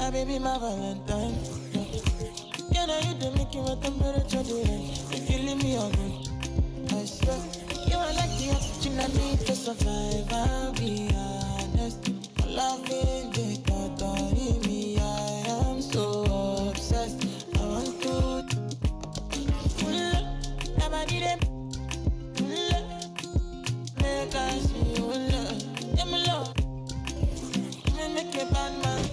My baby, my Valentine. Can I hit the making with temperature delay? If you leave me alone, I swear. You are like the oxygen I need to survive. I'll be honest. Loving the thought of me, I am so obsessed. I want to pull up, never need it. Pull up, make I see you love. Yeah, my love, me make a bad man.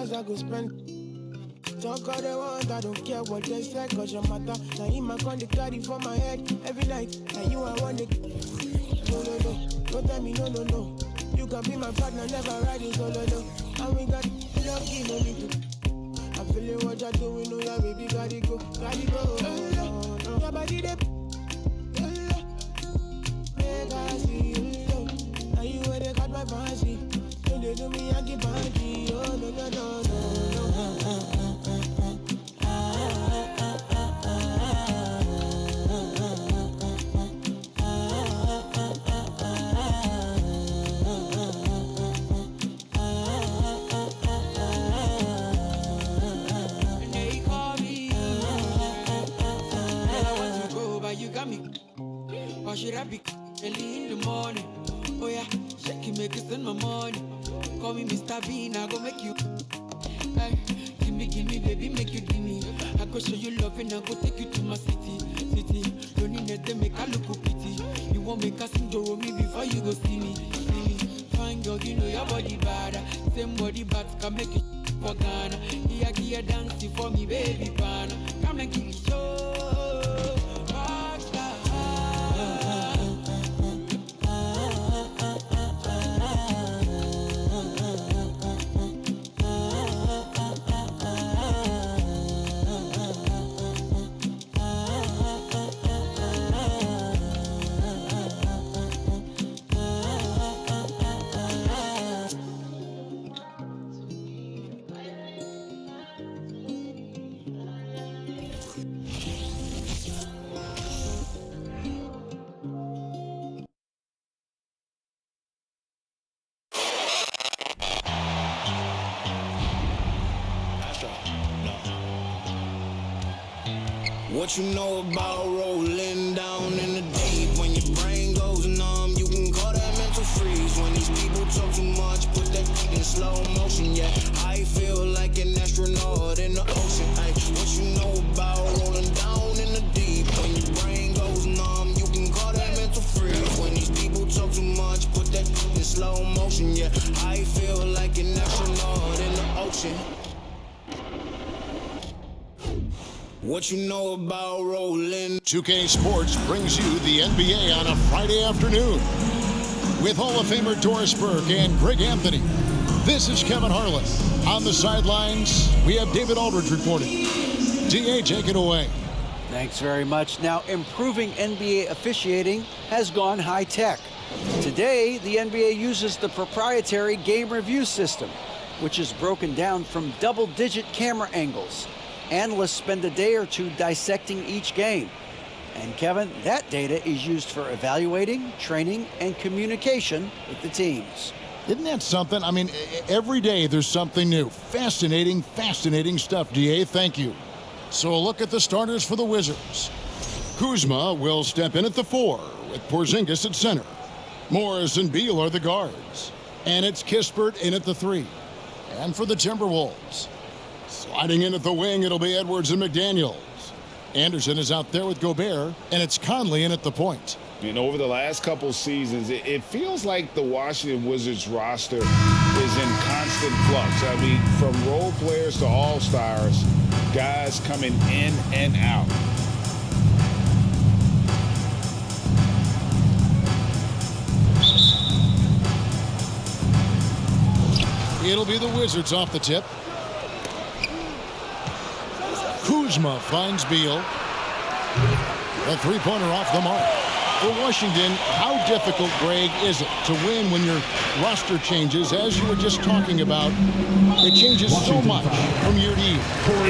I go spend. Talk all they want, I don't care what they say, cause your matter. Now in my con, they carry for my head every night. And you are one, no, no, no. Don't tell me no, no, no. You can be my partner, never riding solo, no. And we got lucky, no need to. I'm feeling what you're doing, no, yeah, baby, gotta go, gotta go. Your body, they make I see you, now you where they got my fancy. Don't they do me, I give party, oh, no, no, no, no. Or should I be early in the morning? Oh yeah, shake it, make it send my money. Call me Mr. Bean, I go make you. Hey, give me, baby, make you give me. I go show you love and I go take you to my city. Don't need them, make I look pity. You won't make us sing me before you go see me. Fine girl, you know your body bad. Same body bad can make you for Ghana. Here, dancing for me, baby, pana. Come and give me show. What you know about rolling down in the deep? When your brain goes numb, you can call that mental freeze. When these people talk too much, put that in slow motion. Yeah, I feel like an astronaut in the ocean. Ay, what you know about rolling down in the deep? When your brain goes numb, you can call that mental freeze. When these people talk too much, put that in slow motion. Yeah, I feel like an astronaut in the ocean. What you know about rolling? 2K Sports brings you the NBA on a Friday afternoon with Hall of Famer Doris Burke and Greg Anthony. This is Kevin Harlan. On the sidelines, we have David Aldridge reporting. DA, take it away. Thanks very much. Now, improving NBA officiating has gone high-tech. Today, the NBA uses the proprietary game review system, which is broken down from double-digit camera angles. Analysts spend a day or two dissecting each game. And Kevin, that data is used for evaluating, training, and communication with the teams. Isn't that something? I mean, every day there's something new. Fascinating stuff, DA. Thank you. So a look at the starters for the Wizards. Kuzma will step in at the 4 with Porzingis at center. Morris and Beal are the guards. And it's Kispert in at the 3. And for the Timberwolves, sliding in at the wing, it'll be Edwards and McDaniels. Anderson is out there with Gobert, and it's Conley in at the point. And over the last couple seasons, it feels like the Washington Wizards roster is in constant flux. I mean, from role players to all-stars, guys coming in and out. It'll be the Wizards off the tip. Kuzma finds Beal. The three-pointer off the mark. For Washington, how difficult, Greg, is it to win when your roster changes, as you were just talking about? It changes so much from year to year.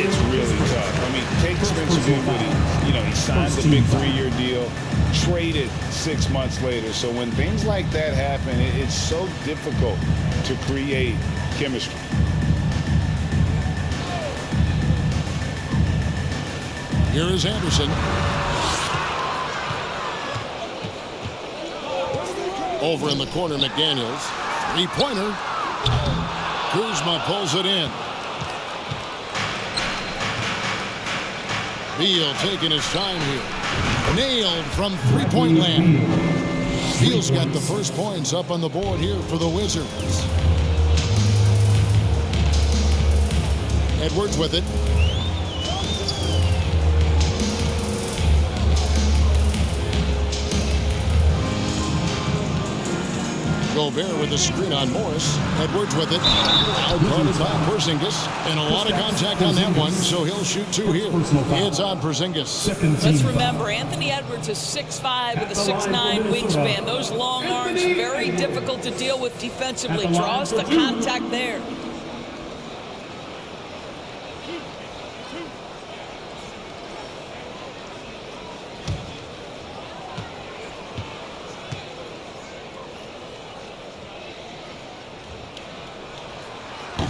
It's really tough. I mean, take Spencer Dinwiddie. He signed the big 3-year deal, traded 6 months later. So when things like that happen, it's so difficult to create chemistry. Here is Anderson. Over in the corner, McDaniels. Three-pointer. Kuzma pulls it in. Beal taking his time here. Nailed from three-point land. Beal's got the first points up on the board here for the Wizards. Edwards with it. Gobert with the screen on Morris. Edwards with it. Outguarded by Porzingis. And a lot of contact on that one, so he'll shoot 2 here. It's on Porzingis. Let's remember, Anthony Edwards is 6'5" with a 6'9" wingspan. Those long arms, very difficult to deal with defensively. Draws the contact there.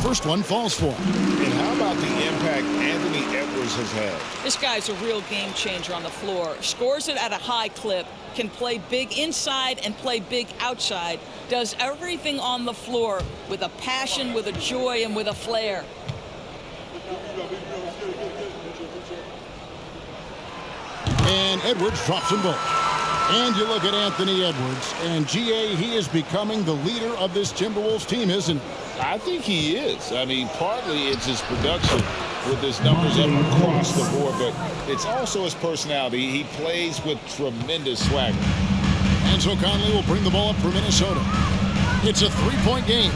First one falls for him. And how about the impact Anthony Edwards has had? This guy's a real game changer on the floor. Scores it at a high clip, can play big inside and play big outside. Does everything on the floor with a passion, with a joy, and with a flair. And Edwards drops them both. And you look at Anthony Edwards, and GA, he is becoming the leader of this Timberwolves team, isn't he? I think he is. I mean, partly it's his production with his numbers up across the board, but it's also his personality. He plays with tremendous swagger. And so Conley will bring the ball up for Minnesota. It's a 3-point game.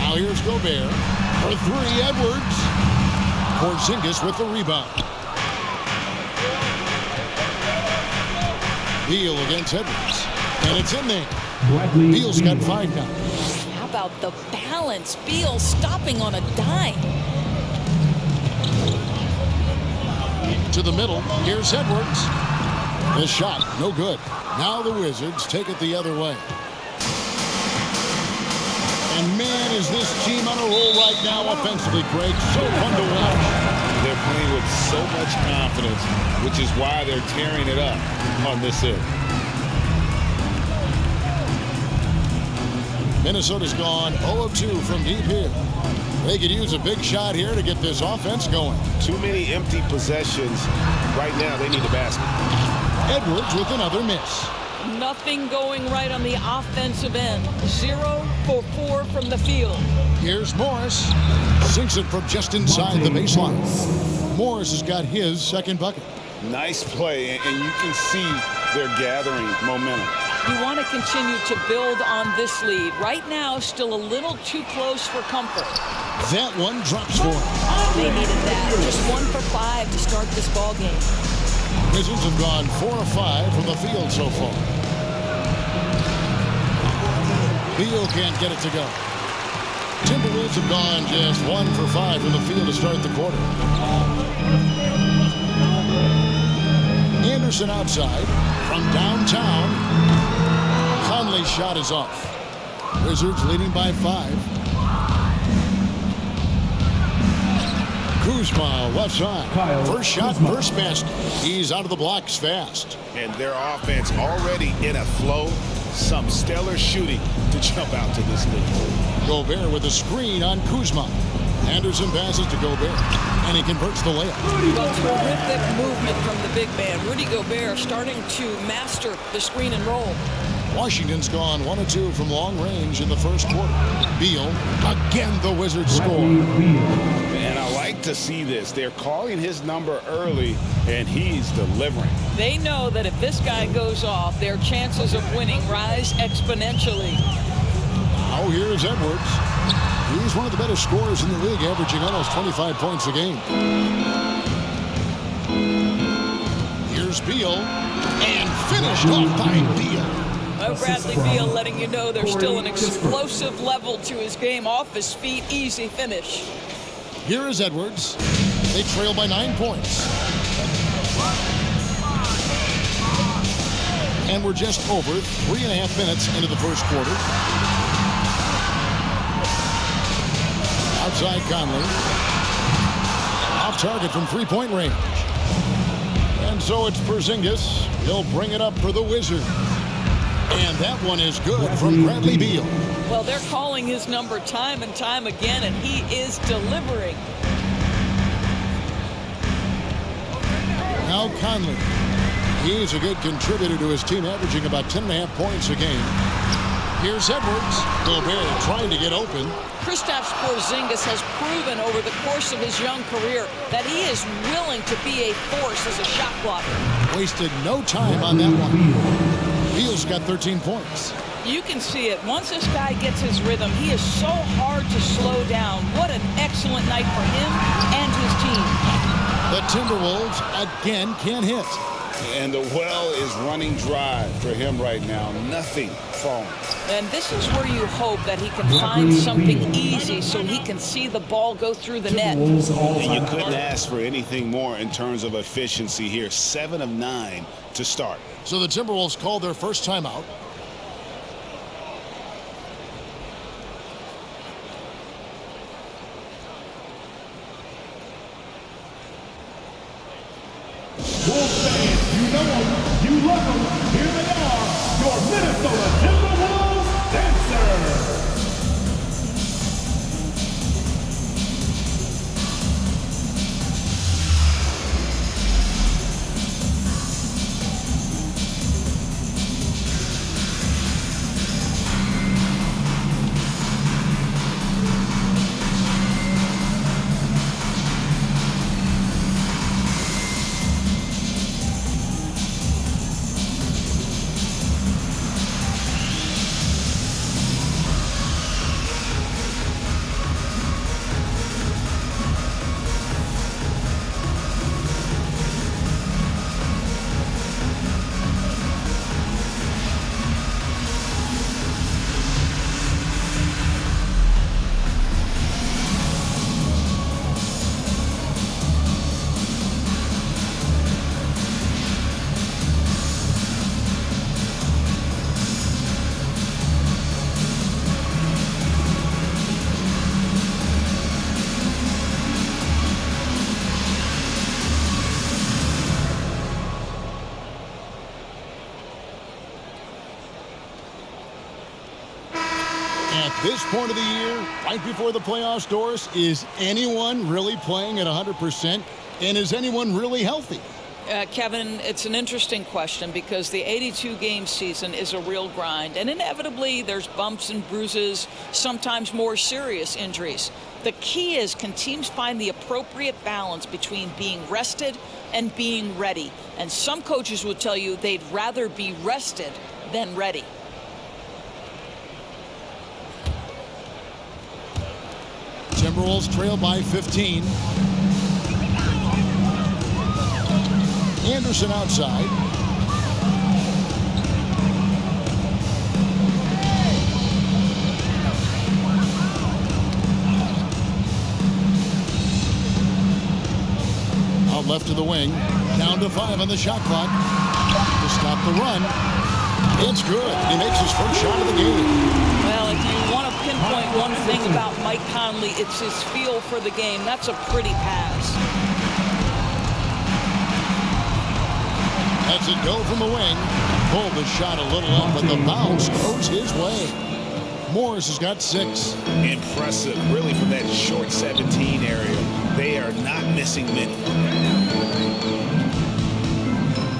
Now here's Gobert for 3. Edwards. Porzingis with the rebound. Beal against Edwards. And it's in there. Beal's got 5 now. How about the balance? Beal stopping on a dime. To the middle. Here's Edwards. The shot, no good. Now the Wizards take it the other way. And man, is this team on a roll right now offensively, Greg. So fun to watch. They're playing with so much confidence, which is why they're tearing it up on this end. Minnesota's gone 0 of 2 from deep here. They could use a big shot here to get this offense going. Too many empty possessions. Right now, they need a basket. Edwards with another miss. Nothing going right on the offensive end. 0 for 4 from the field. Here's Morris. Sinks it from just inside the baseline. Morris has got his second bucket. Nice play, and you can see they're gathering momentum. You want to continue to build on this lead. Right now, still a little too close for comfort. That one drops for him. They needed that. Just 1 for 5 to start this ball game. Wizards have gone 4 of 5 from the field so far. Beal can't get it to go. Timberwolves have gone just 1 for 5 from the field to start the quarter. Anderson outside from downtown. Conley's shot is off. Wizards leading by 5. Kuzma left side. First shot, first basket. He's out of the blocks fast. And their offense already in a flow. Some stellar shooting to jump out to this lead. Gobert with a screen on Kuzma. Anderson passes to Gobert, and he converts the layup. Well, terrific movement from the big man. Rudy Gobert starting to master the screen and roll. Washington's gone 1 of 2 from long range in the first quarter. Beal, again the Wizards score. And I like to see this. They're calling his number early, and he's delivering. They know that if this guy goes off, their chances of winning rise exponentially. Now here's Edwards. He's one of the better scorers in the league, averaging almost 25 points a game. Here's Beal, and finished off by Beal. Well, Bradley Beal letting you know there's still an explosive level to his game. Off his feet, easy finish. Here is Edwards. They trail by 9 points. And we're just over 3.5 minutes into the first quarter. Outside Conley. Off target from three-point range. And so it's Porzingis. He'll bring it up for the Wizards. And that one is good from Bradley Beal. Well, they're calling his number time and time again, and he is delivering. Now Conley. He's a good contributor to his team, averaging about 10.5 points a game. Here's Edwards. Gobert trying to get open. Kristaps Porzingis has proven over the course of his young career that he is willing to be a force as a shot blocker. Wasted no time on that one. Beal's got 13 points. You can see it. Once this guy gets his rhythm, he is so hard to slow down. What an excellent night for him and his team. The Timberwolves again can't hit. And the well is running dry for him right now. Nothing falling. And this is where you hope that he can find something easy so he can see the ball go through the net. And you couldn't ask for anything more in terms of efficiency here. 7 of 9 to start. So the Timberwolves called their first timeout. Wolves fans, you know them, you love them. Here they are, your Minnesota Timberwolves dancers. At this point of the year, right before the playoffs, Doris, is anyone really playing at 100%? And is anyone really healthy? Kevin, it's an interesting question because the 82-game season is a real grind. And inevitably, there's bumps and bruises, sometimes more serious injuries. The key is, can teams find the appropriate balance between being rested and being ready? And some coaches will tell you they'd rather be rested than ready. Timberwolves trail by 15. Anderson outside. Out left to the wing. Down to 5 on the shot clock. To stop the run. It's good. He makes his first shot of the game. Well, if you want to pinpoint one thing about Mike Conley, it's his feel for the game. That's a pretty pass. That's it go from the wing. Pulled the shot a little up, but the bounce goes his way. Morris has got 6. Impressive, really, from that short 17 area. They are not missing many.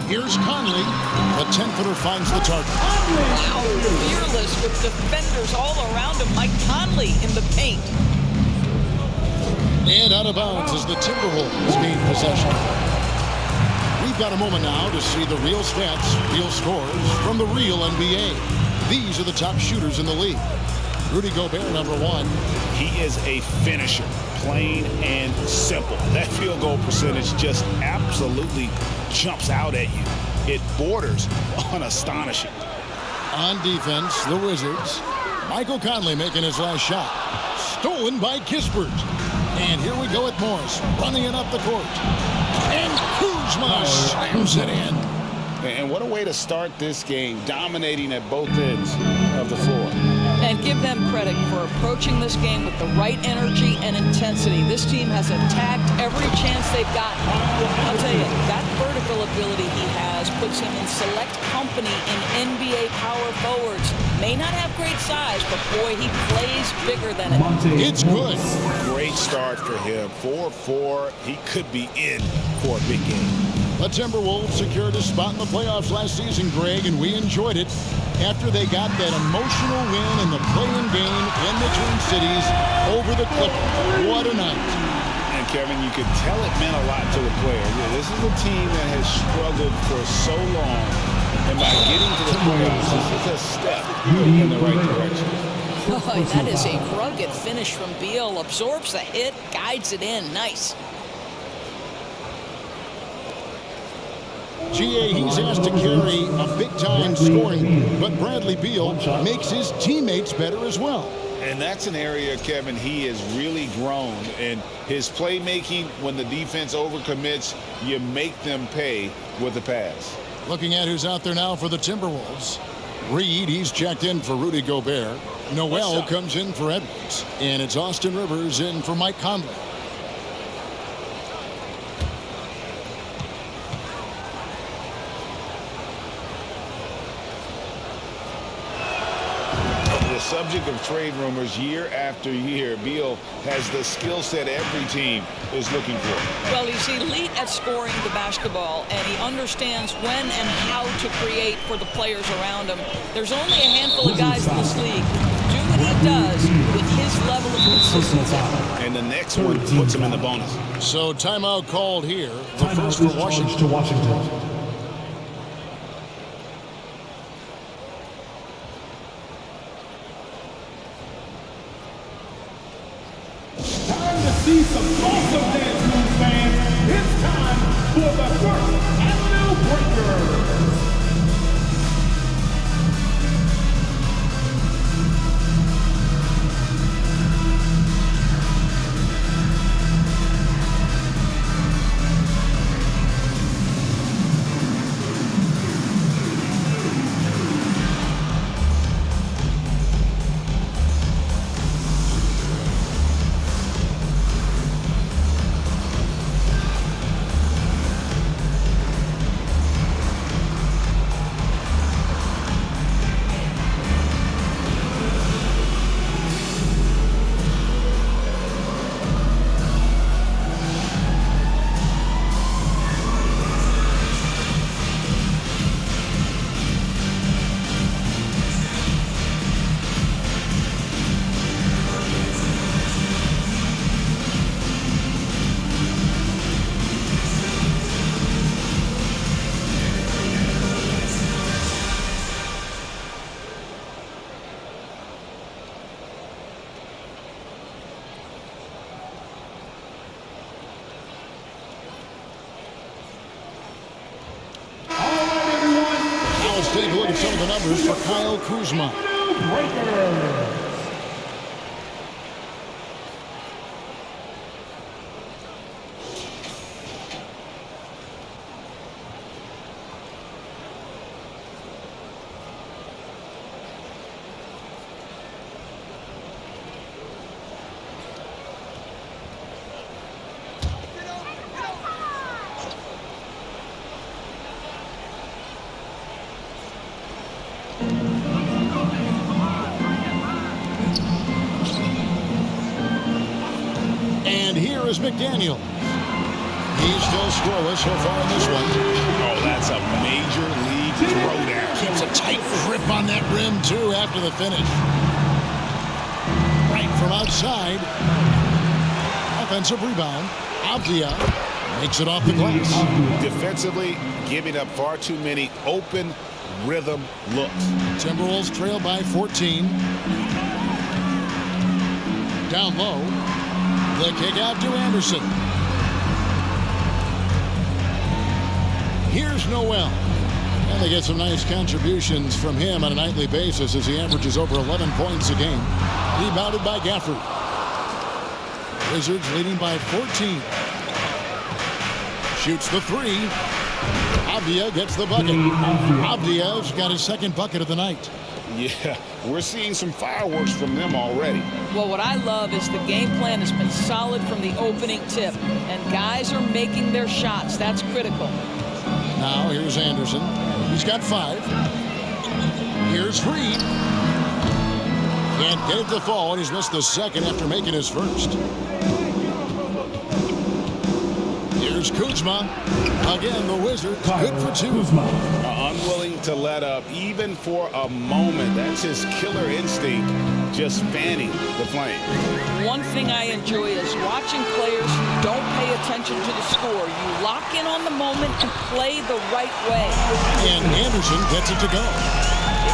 Here's Conley. The 10-footer finds the target. Wow, fearless with defenders all around him. Mike Conley in the paint. And out of bounds as the Timberwolves gain possession. We've got a moment now to see the real stats, real scores from the real NBA. These are the top shooters in the league. Rudy Gobert, number 1. He is a finisher, plain and simple. That field goal percentage just absolutely jumps out at you. It borders on astonishing. On defense, the Wizards. Michael Conley making his last shot. Stolen by Kispert. And here we go with Morris running it up the court. And Kuzma slams it in. And what a way to start this game, dominating at both ends of the floor. And give them credit for approaching this game with the right energy and intensity. This team has attacked every chance they've gotten. I'll tell you, that vertical ability he has puts him in select company in NBA power forwards. May not have great size, but boy, he plays bigger than it. It's good. Great start for him. 4-4. He could be in for a big game. The Timberwolves secured a spot in the playoffs last season, Greg, and we enjoyed it after they got that emotional win in the play-in game in the Twin Cities over the Clippers. What a night. And Kevin, you could tell it meant a lot to the players. This is a team that has struggled for so long, and by getting to the playoffs, this is a step in the right direction. Oh, that is a rugged finish from Beal. Absorbs the hit, guides it in. Nice. GA, he's asked to carry a big-time scoring, but Bradley Beal makes his teammates better as well. And that's an area, Kevin, he has really grown. And his playmaking, when the defense overcommits, you make them pay with the pass. Looking at who's out there now for the Timberwolves. Reed, he's checked in for Rudy Gobert. Noel comes in for Edwards. And it's Austin Rivers in for Mike Conley. Subject of trade rumors year after year. Beal has the skill set every team is looking for. Well, he's elite at scoring the basketball, and he understands when and how to create for the players around him. There's only a handful of guys in this league who do what he does with his level of consistency. And the next one puts him in the bonus. So timeout called here. The first for Washington. See some awesome dance moves, fans. It's time for the first Avenue Breakers. Take a look at some of the numbers for Kyle Kuzma. And here is McDaniel. He's still scoreless so far in this one. Oh, that's a major league throwdown. Keeps a tight grip on that rim, too, after the finish. Right from outside. Offensive rebound. Avdia makes it off the glass. Defensively, giving up far too many open rhythm looks. Timberwolves trail by 14. Down low. The kick out to Anderson. Here's Noel. And they get some nice contributions from him on a nightly basis as he averages over 11 points a game. Rebounded by Gafford. Wizards leading by 14. Shoots the three. Avdia gets the bucket. Avdia's got his second bucket of the night. Yeah, we're seeing some fireworks from them already. Well, what I love is the game plan has been solid from the opening tip, and guys are making their shots. That's critical. Now here's Anderson. He's got 5. Here's Reed. Can't get it to fall, and he's missed the second after making his first. Here's Kuzma. Again, the Wizards good for 2. Unwilling to let up even for a moment. That's his killer instinct, just fanning the flame. One thing I enjoy is watching players who don't pay attention to the score. You lock in on the moment and play the right way. And Anderson gets it to go.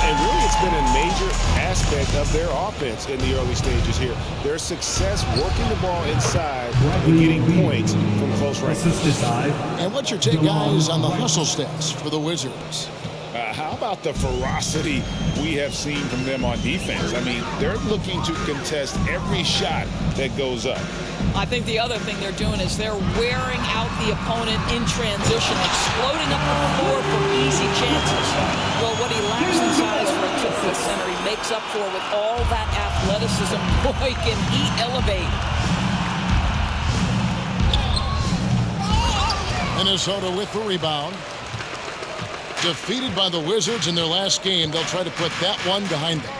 And really, it's been a major aspect of their offense in the early stages here. Their success working the ball inside and getting points from close range. And what's your take, guys, on the hustle stats for the Wizards? How about the ferocity we have seen from them on defense? I mean, they're looking to contest every shot that goes up. I think the other thing they're doing is they're wearing out the opponent in transition, exploding up the floor for easy chances. Well, what he lacks in size for a typical center, he makes up for with all that athleticism. Boy, can he elevate. Minnesota with the rebound. Defeated by the Wizards in their last game, they'll try to put that one behind them.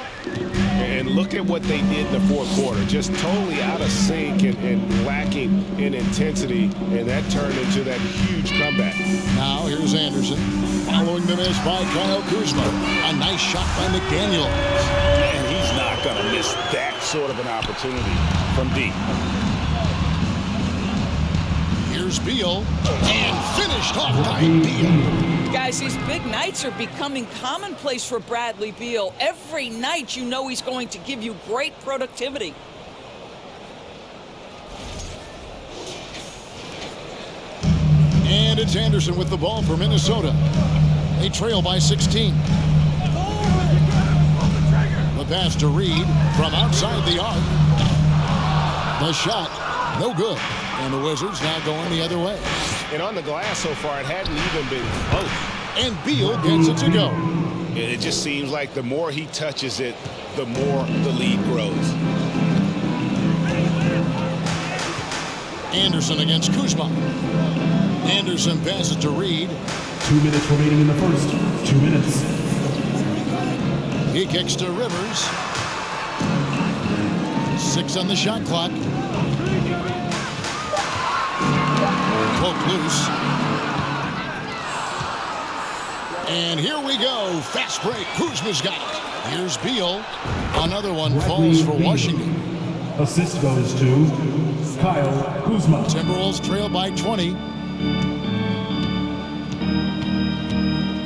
And look at what they did in the fourth quarter. Just totally out of sync and lacking in intensity. And that turned into that huge comeback. Now here's Anderson. Following the miss by Kyle Kuzma. A nice shot by McDaniel. And he's not going to miss that sort of an opportunity from deep. Here's Beal. And finished off by Beal. Guys, these big nights are becoming commonplace for Bradley Beal. Every night you know he's going to give you great productivity. And it's Anderson with the ball for Minnesota. They trail by 16. The pass to Reed from outside the arc. The shot, no good. And the Wizards now going the other way. And on the glass so far, it hadn't even been close. And Beal gets it to go. It just seems like the more he touches it, the more the lead grows. Anderson against Kuzma. Anderson passes to Reed. 2 minutes remaining in the first. 2 minutes. He kicks to Rivers. 6 on the shot clock. Poke loose. And here we go. Fast break. Kuzma's got it. Here's Beal. Another one falls for Washington. Assist goes to Kyle Kuzma. Timberwolves trail by 20.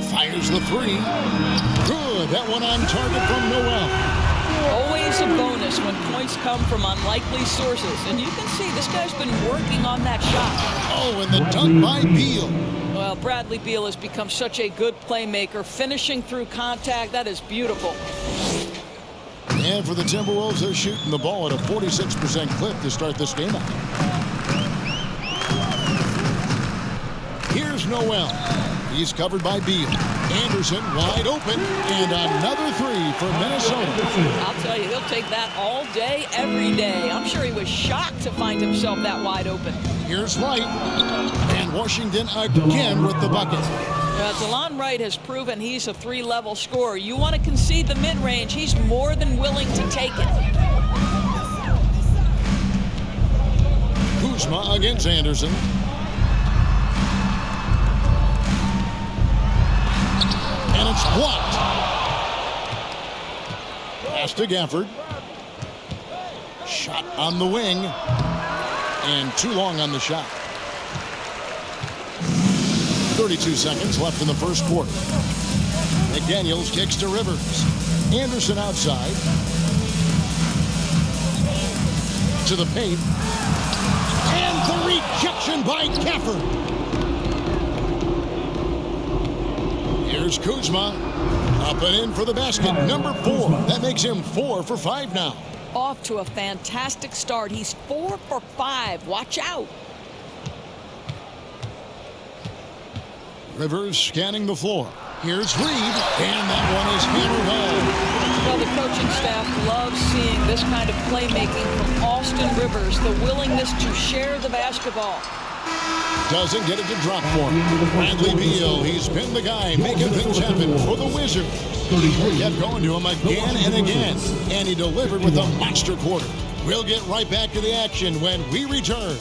Fires the three. Good. That one on target from Noel. Always a bonus when points come from unlikely sources. And you can see this guy's been working on that shot. Oh, and the dunk by Beal. Well, Bradley Beal has become such a good playmaker, finishing through contact. That is beautiful. And for the Timberwolves, they're shooting the ball at a 46% clip to start this game out. Here's Noel. He's covered by Beal. Anderson wide open, and another three for Minnesota. I'll tell you, he'll take that all day, every day. I'm sure he was shocked to find himself that wide open. Here's Wright, and Washington again with the bucket. DeLon Wright has proven he's a three-level scorer. You want to concede the mid-range, he's more than willing to take it. Kuzma against Anderson. And it's blocked. Pass to Gafford. Shot on the wing. And too long on the shot. 32 seconds left in the first quarter. McDaniels kicks to Rivers. Anderson outside. To the paint. And the rejection by Gafford. Here's Kuzma. Up and in for the basket. Number 4. That makes him 4 for 5 now. Off to a fantastic start. He's 4 for 5. Watch out. Rivers scanning the floor. Here's Reed, and that one is hammered home. Well, the coaching staff loves seeing this kind of playmaking from Austin Rivers, the willingness to share the basketball. Doesn't get it to drop for him. Bradley Beal, he's been the guy making things happen for the Wizards. He kept going to him again and again, and he delivered with a monster quarter. We'll get right back to the action when we return.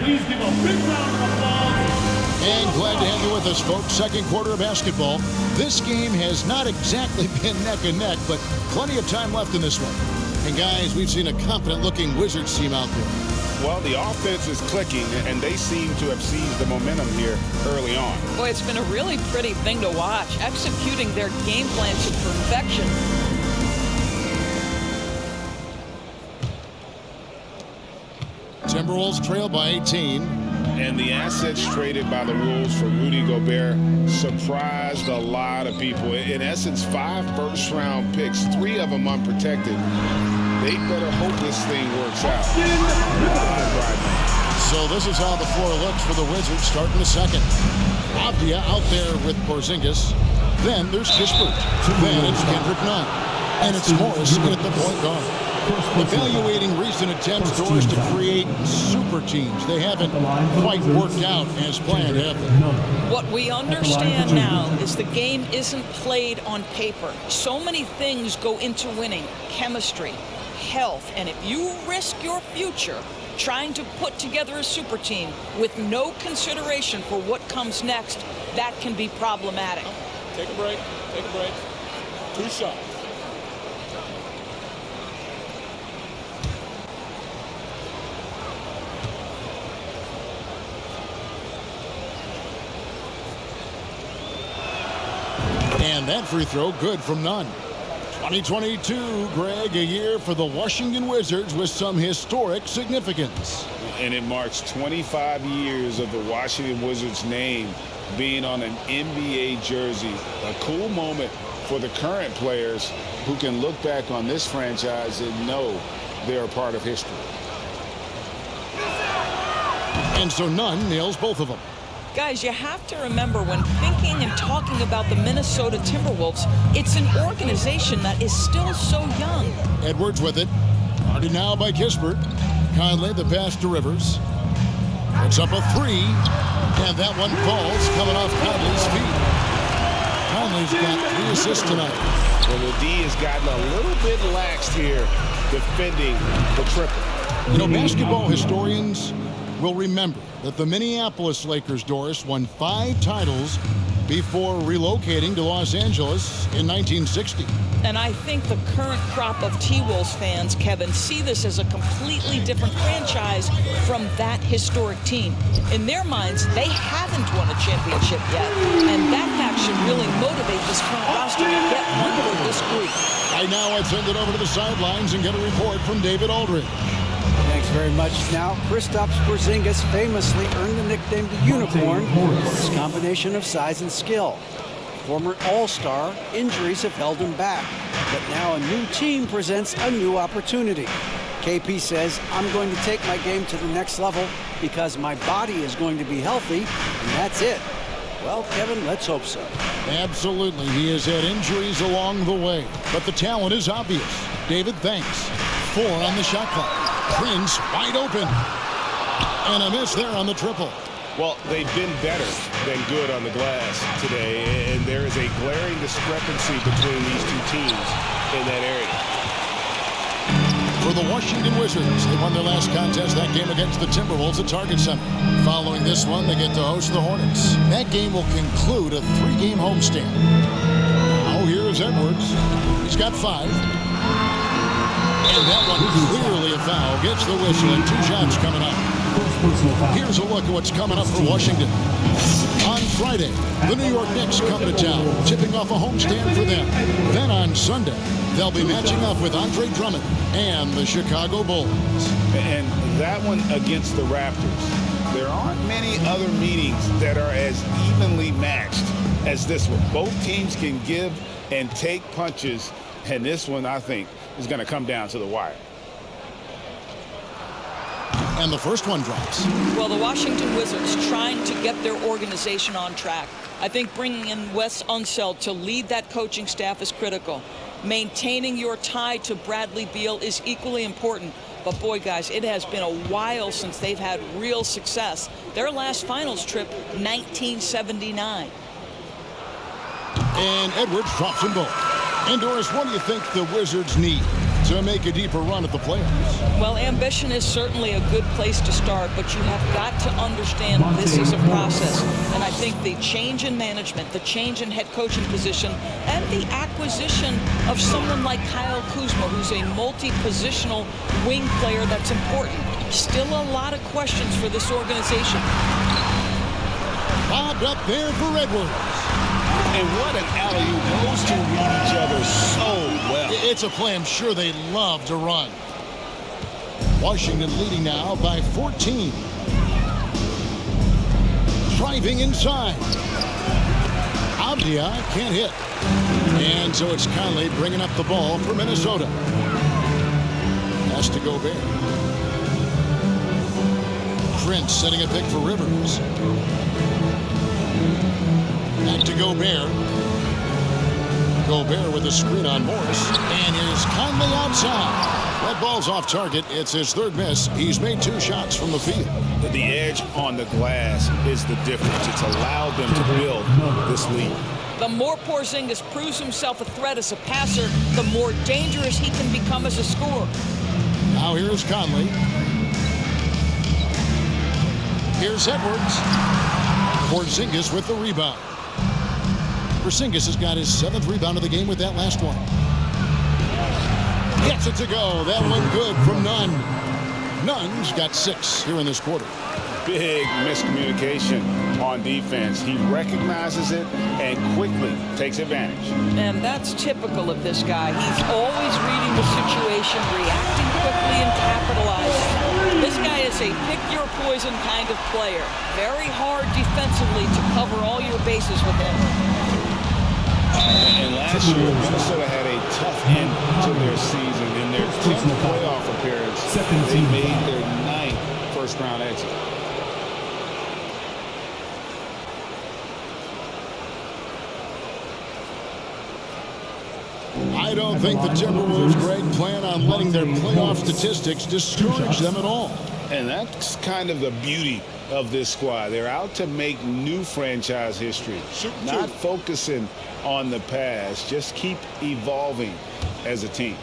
Please give a big round of applause. And glad to have you with us, folks. Second quarter of basketball. This game has not exactly been neck and neck, but plenty of time left in this one. And guys, we've seen a confident-looking Wizards team out there. Well, the offense is clicking, and they seem to have seized the momentum here early on. Boy, it's been a really pretty thing to watch, executing their game plan to perfection. Timberwolves trail by 18. And the assets traded by the Wolves for Rudy Gobert surprised a lot of people. In essence, 5 first-round picks, 3 of them unprotected. They better hope this thing works out. So this is how the floor looks for the Wizards starting the second. Avdia out there with Porzingis. Then there's Kispert. Then it's Kendrick Nunn. And it's Morris at the point guard. Evaluating recent attempts, Doris, to create super teams. They haven't quite worked out as planned, have they? What we understand now is the game isn't played on paper. So many things go into winning. Chemistry, health, and if you risk your future trying to put together a super team with no consideration for what comes next, that can be problematic. Take a break. Take a break. 2 shots. And that free throw good from Nunn. 2022, Greg, a year for the Washington Wizards with some historic significance. And it marks 25 years of the Washington Wizards name being on an NBA jersey. A cool moment for the current players who can look back on this franchise and know they're a part of history. And so Nunn nails both of them. Guys, you have to remember when thinking and talking about the Minnesota Timberwolves, it's an organization that is still so young. Edwards with it. Guarded now by Kispert. Conley, the pass to Rivers. It's up a 3. And that one falls coming off Conley's feet. Conley's got 3 assists tonight. Well, the D has gotten a little bit laxed here defending the triple. You know, basketball historians will remember that the Minneapolis Lakers, Doris, won 5 titles before relocating to Los Angeles in 1960. And I think the current crop of T-Wolves fans, Kevin, see this as a completely different franchise from that historic team. In their minds, they haven't won a championship yet. And that fact should really motivate this current roster to get one for this group. Right now, I'd send it over to the sidelines and get a report from David Aldridge. Thanks very much. Now, Kristaps Porzingis famously earned the nickname the Unicorn for his combination of size and skill. Former All-Star, injuries have held him back. But now a new team presents a new opportunity. KP says, I'm going to take my game to the next level because my body is going to be healthy, and that's it. Well, Kevin, let's hope so. Absolutely. He has had injuries along the way, but the talent is obvious. David, thanks. 4 on the shot clock. Prince wide open. And a miss there on the triple. Well, they've been better than good on the glass today, and there is a glaring discrepancy between these 2 teams in that area. For the Washington Wizards, they won their last contest, that game against the Timberwolves at Target Center. Following this one, they get to host the Hornets. That game will conclude a 3-game homestand. Now here's Edwards. He's got 5. And that one clearly a foul. Gets the whistle and 2 shots coming up. Here's a look at what's coming up for Washington. On Friday, the New York Knicks come to town, tipping off a homestand for them. Then on Sunday, they'll be matching up with Andre Drummond and the Chicago Bulls. And that one against the Raptors. There aren't many other meetings that are as evenly matched as this one. Both teams can give and take punches, and this one, I think, is going to come down to the wire. And the first one drops. Well, the Washington Wizards trying to get their organization on track. I think bringing in Wes Unseld to lead that coaching staff is critical. Maintaining your tie to Bradley Beal is equally important. But boy, guys, it has been a while since they've had real success. Their last finals trip, 1979. And Edwards drops them both. And Doris, what do you think the Wizards need to make a deeper run at the playoffs? Well, ambition is certainly a good place to start, but you have got to understand this is a process. And I think the change in management, the change in head coaching position, and the acquisition of someone like Kyle Kuzma, who's a multi-positional wing player, that's important. Still a lot of questions for this organization. Bobbed up there for Edwards. And what an alley-oop. Those two read each other so well. It's a play I'm sure they love to run. Washington leading now by 14. Driving inside. Avdia can't hit. And so it's Conley bringing up the ball for Minnesota. Has to go Bear. Prince setting a pick for Rivers. Back to Gobert. Gobert with a screen on Morris. And here's Conley outside. That ball's off target. It's his third miss. He's made 2 shots from the field. The edge on the glass is the difference. It's allowed them to build this lead. The more Porzingis proves himself a threat as a passer, the more dangerous he can become as a scorer. Now here's Conley. Here's Edwards. Porzingis with the rebound. Porzingis has got his 7th rebound of the game with that last one. Gets it to go. That one good from Nunn. Nunn's got 6 here in this quarter. Big miscommunication on defense. He recognizes it and quickly takes advantage. And that's typical of this guy. He's always reading the situation, reacting quickly and capitalizing. This guy is a pick-your-poison kind of player. Very hard defensively to cover all your bases with him. And last year, Minnesota had a tough end to their season. In their 10th playoff appearance, they made their 9th first-round exit. I don't think the Timberwolves, Greg, plan on letting their playoff statistics discourage them at all. And that's kind of the beauty of this squad. They're out to make new franchise history, not focusing on the past, just keep evolving as a team.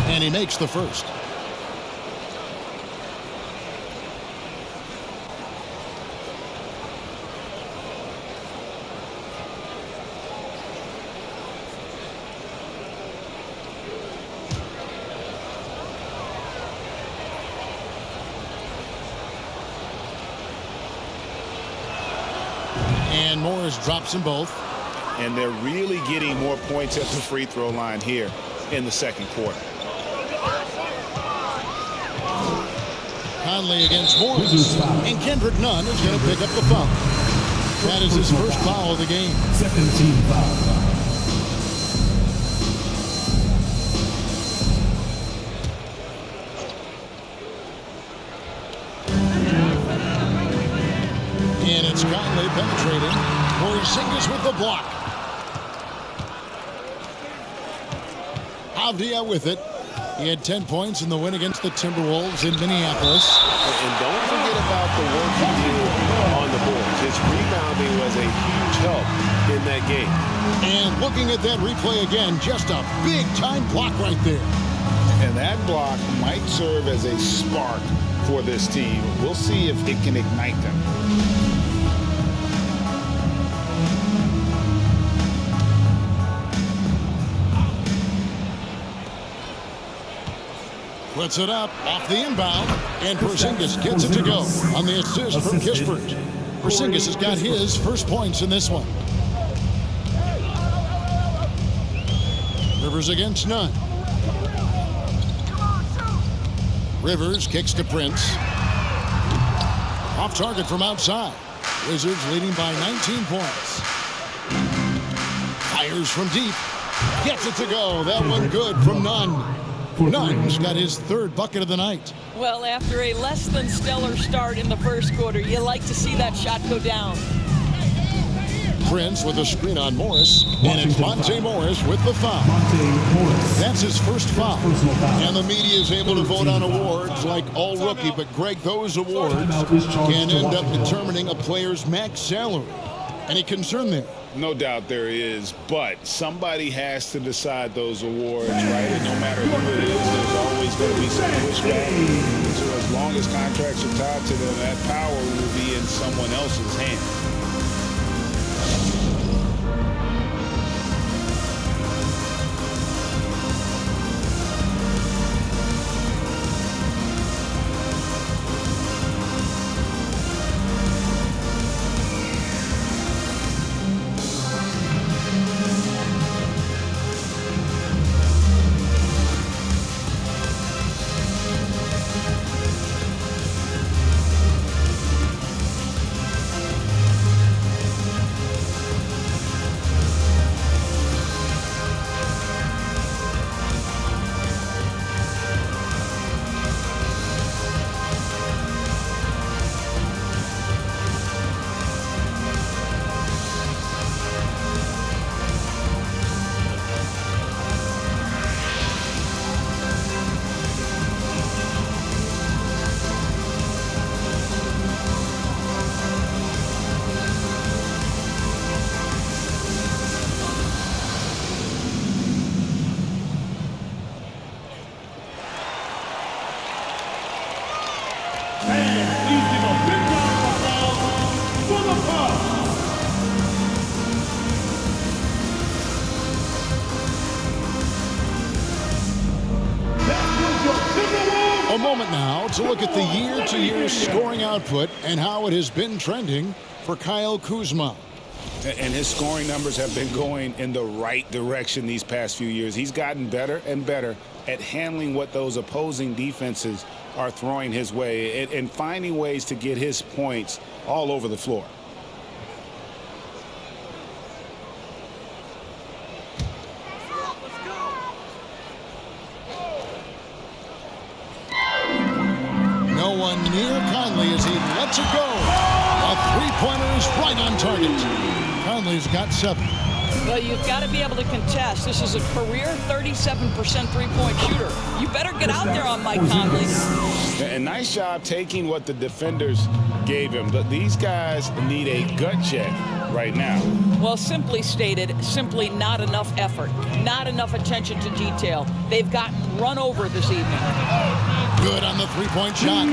And he makes the first. And Morris drops them both. And they're really getting more points at the free throw line here in the second quarter. Conley against Morris. And Kendrick Nunn is going to pick up the foul. That is his first foul of the game. Second team foul. And it's Conley penetrating. Porzingis with the block. Avdia with it. He had 10 points in the win against the Timberwolves in Minneapolis. And don't forget about the work he did on the boards. His rebounding was a huge help in that game. And looking at that replay again, just a big-time block right there. And that block might serve as a spark for this team. We'll see if it can ignite them. Puts it up off the inbound, and Porzingis gets it to go on the assist from Kispert. Porzingis has got his first points in this one. Rivers against none. Rivers kicks to Prince. Off target from outside. Wizards leading by 19 points. Fires from deep. Gets it to go. That one good from Nunn. Nunn's got his third bucket of the night. Well, after a less than stellar start in the first quarter, you like to see that shot go down. Prince with a screen on Morris, and it's Monte Morris with the foul. That's his first foul. And the media is able to vote on awards like all rookie, but Greg, those awards can end up determining a player's max salary. Any concern there? No doubt there is, but somebody has to decide those awards, right? And no matter who it is, there's always going to be some pushback. So as long as contracts are tied to them, that power will be in someone else's hands. A moment now to look at the year-to-year scoring output and how it has been trending for Kyle Kuzma. And his scoring numbers have been going in the right direction these past few years. He's gotten better and better at handling what those opposing defenses are throwing his way and finding ways to get his points all over the floor. No one near Conley as he lets it go. A three-pointer is right on target. Conley's got 7. Well, you've got to be able to contest. This is a career 37% three-point shooter. You better get out there on Mike Conley. A nice job taking what the defenders gave him. But these guys need a gut check right now. Well, simply stated, simply not enough effort, not enough attention to detail. They've gotten run over this evening. Good on the three-point shot.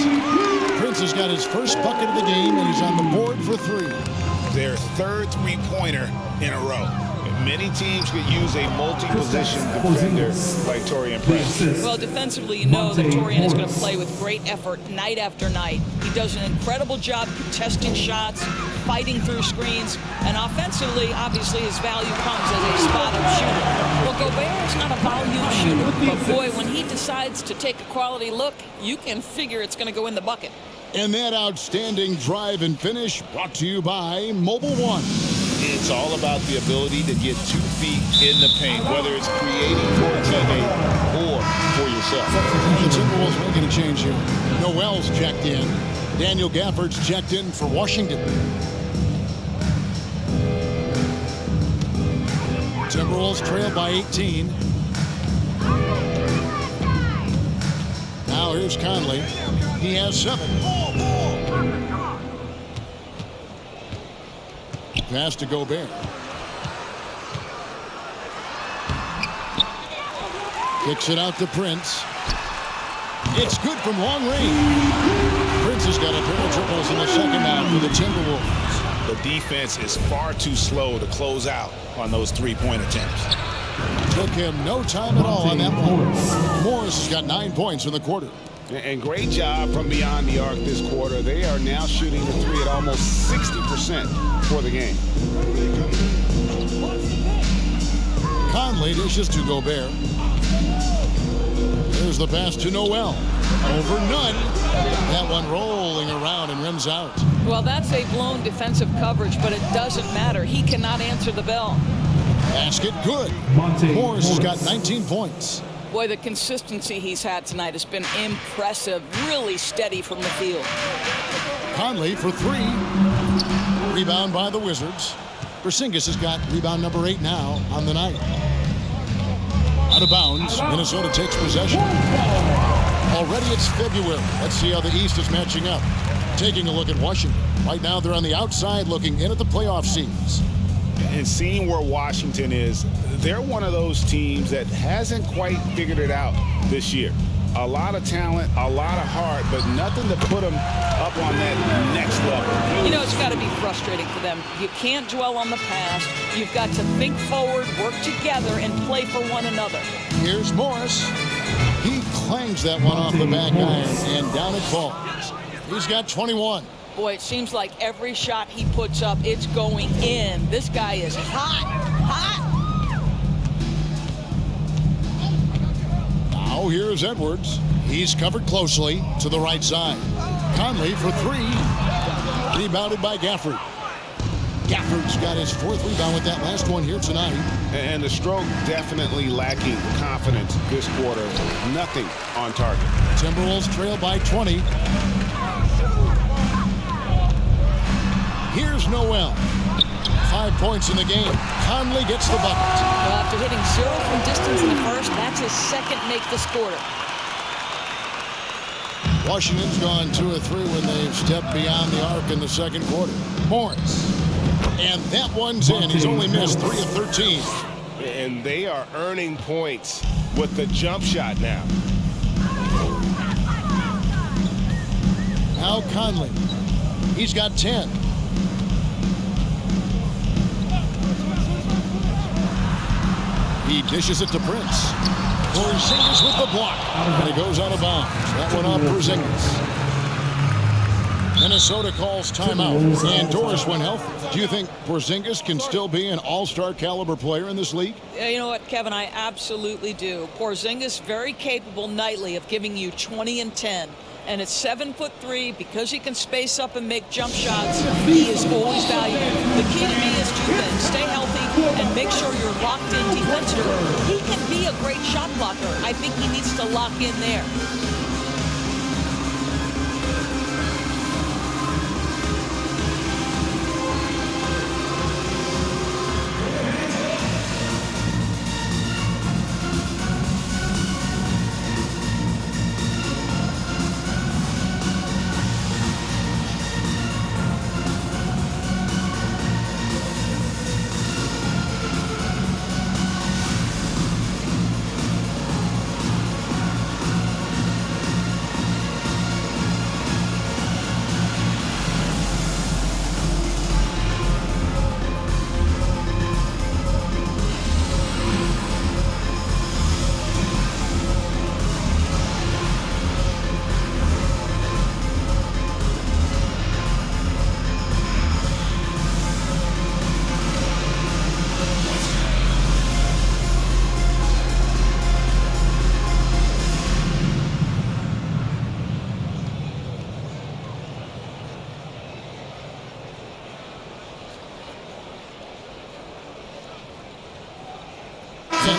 Prince has got his first bucket of the game, and he's on the board for 3. Their third three-pointer in a row. Many teams could use a multi-position defender like Taurean Prince. Well, defensively, you know that Taurean is going to play with great effort night after night. He does an incredible job contesting shots, fighting through screens, and offensively, obviously, his value comes as a spot-up shooter. Well, Gobert is not a volume shooter, but boy, when he decides to take a quality look, you can figure it's going to go in the bucket. And that outstanding drive and finish brought to you by Mobile One. It's all about the ability to get 2 feet in the paint, whether it's creating for a teammate or for yourself. The Timberwolves making a change here. Noel's checked in. Daniel Gafford's checked in for Washington. Timberwolves trail by 18. Now here's Conley. He has 7. Pass to Gobert. Kicks it out to Prince. It's good from long range. Prince has got a pair of triples in the second half for the Timberwolves. The defense is far too slow to close out on those three-point attempts. Took him no time at all on that one. Morris has got 9 points in the quarter. And great job from beyond the arc this quarter. They are now shooting the three at almost 60% for the game. Conley dishes to Gobert. There's the pass to Noel. Over none. That one rolling around and rims out. Well, that's a blown defensive coverage, but it doesn't matter. He cannot answer the bell. Basket good. Morris has got 19 points. Boy, the consistency he's had tonight has been impressive. Really steady from the field. Conley for three. Rebound by the Wizards. Porzingis has got rebound number 8 now on the night. Out of bounds. Minnesota takes possession. Already it's February. Let's see how the East is matching up. Taking a look at Washington. Right now they're on the outside looking in at the playoff seeds. And seeing where Washington is, they're one of those teams that hasn't quite figured it out this year. A lot of talent, a lot of heart, but nothing to put them up on that next level. You know, it's got to be frustrating for them. You can't dwell on the past. You've got to think forward, work together, and play for one another. Here's Morris. He clangs that one off the back iron, and down it falls. He's got 21. Boy, it seems like every shot he puts up, it's going in. This guy is hot, hot. Now here's Edwards. He's covered closely to the right side. Conley for three. Rebounded by Gafford. Gafford's got his 4th rebound with that last one here tonight. And the stroke definitely lacking confidence this quarter. Nothing on target. Timberwolves trail by 20. Here's Noel. 5 points in the game. Conley gets the bucket. Well, after hitting 0 from distance in the first, that's his second make this quarter. Washington's gone 2 of 3 when they've stepped beyond the arc in the second quarter. Morris. And that one's in. He's only missed 3 of 13. And they are earning points with the jump shot now. Now Conley. He's got 10. He dishes it to Prince. Porzingis with the block. And it goes out of bounds. That one off Porzingis. Minnesota calls timeout. And Doris, when healthy, do you think Porzingis can still be an all-star caliber player in this league? You know what, Kevin, I absolutely do. Porzingis very capable nightly of giving you 20 and 10. And at 7'3", because he can space up and make jump shots, he is always valuable. The key to me is 2 things. Stay healthy and make sure you're locked in defensively. He can be a great shot blocker. I think he needs to lock in there.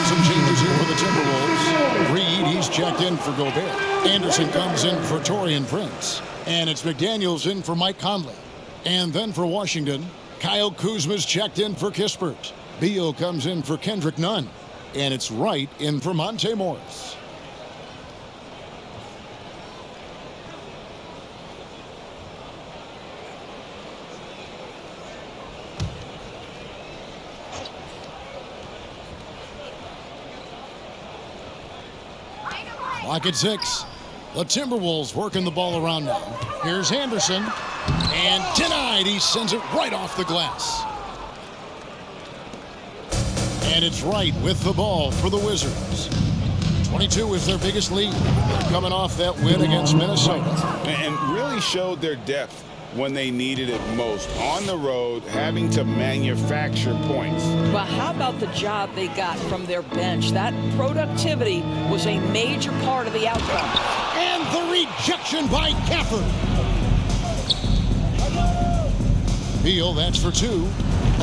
Some changes here for the Timberwolves. Reed, he's checked in for Gobert. Anderson comes in for Taurean Prince. And it's McDaniels in for Mike Conley. And then for Washington, Kyle Kuzma's checked in for Kispert. Beal comes in for Kendrick Nunn. And it's Wright in for Monte Morris. Clock at 6. The Timberwolves working the ball around now. Here's Anderson. And denied. He sends it right off the glass. And it's Wright with the ball for the Wizards. 22 is their biggest lead. They're coming off that win against Minnesota. And really showed their depth when they needed it most. On the road, having to manufacture points. But how about the job they got from their bench? That productivity was a major part of the outcome. And the rejection by Gafford. Beal, that's for 2.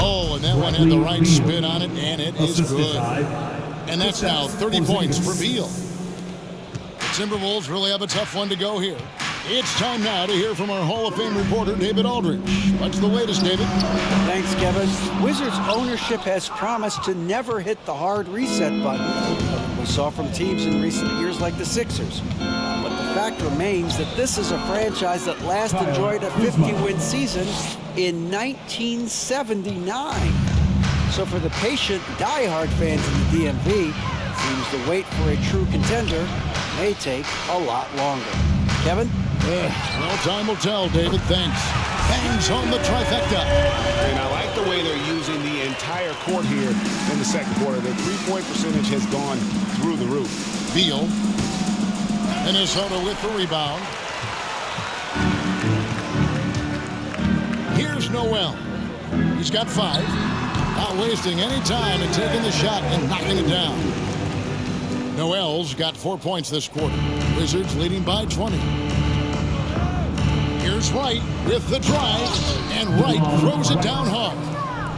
Oh, and that one had the right spin on it, and it is good. And that's now 30 points for Beal. The Timberwolves really have a tough one to go here. It's time now to hear from our Hall of Fame reporter, David Aldridge. What's the latest, David? Thanks, Kevin. Wizards ownership has promised to never hit the hard reset button we saw from teams in recent years like the Sixers. But the fact remains that this is a franchise that last enjoyed a 50-win season in 1979. So for the patient, die-hard fans in the DMV, it seems the wait for a true contender may take a lot longer. Kevin? Well, time will tell, David. Thanks. Bangs home the trifecta. And I like the way they're using the entire court here in the second quarter. Their three-point percentage has gone through the roof. Beal. Minnesota with the rebound. Here's Noel. He's got 5. Not wasting any time in taking the shot and knocking it down. Noel's got 4 points this quarter. Wizards leading by 20. Here's Wright with the drive, and Wright throws it down hard.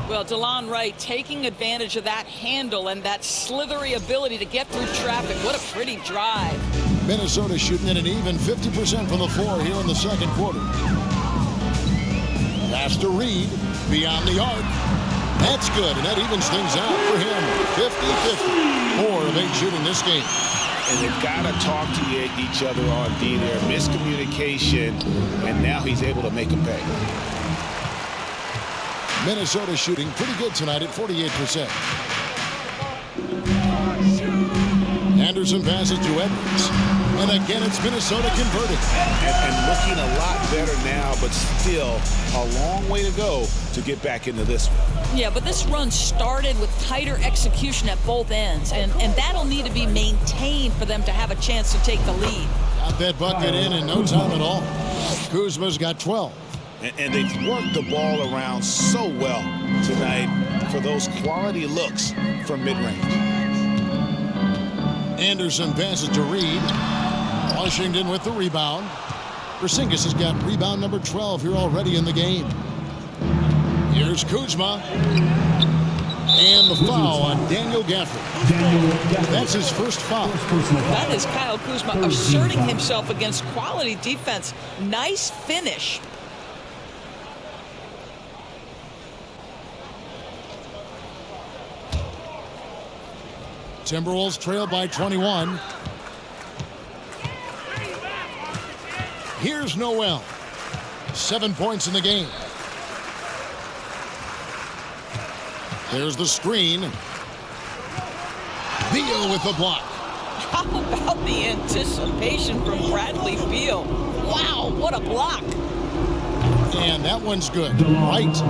Well, DeLon Wright taking advantage of that handle and that slithery ability to get through traffic. What a pretty drive. Minnesota shooting at an even 50% from the floor here in the second quarter. Pass to Reed, beyond the arc. That's good, and that evens things out for him. 50-50. 4 of 8 shooting this game. And they've got to talk to each other on D there. Miscommunication, and now he's able to make them pay. Minnesota shooting pretty good tonight at 48%. Anderson passes to Edwards. And again, it's Minnesota converted. And looking a lot better now, but still a long way to go to get back into this one. Yeah, but this run started with tighter execution at both ends, and that'll need to be maintained for them to have a chance to take the lead. Got that bucket in no time at all. Kuzma's got 12. And they've worked the ball around so well tonight for those quality looks from mid-range. Anderson passes to Reed. Washington with the rebound. Porzingis has got rebound number 12 here already in the game. Here's Kuzma. And the foul on Daniel Gafford. That's his first foul. That is Kyle Kuzma asserting himself against quality defense. Nice finish. Timberwolves trail by 21. Here's Noel. 7 points in the game. There's the screen. Beal with the block. How about the anticipation from Bradley Beal? Wow, what a block. And that one's good. Right.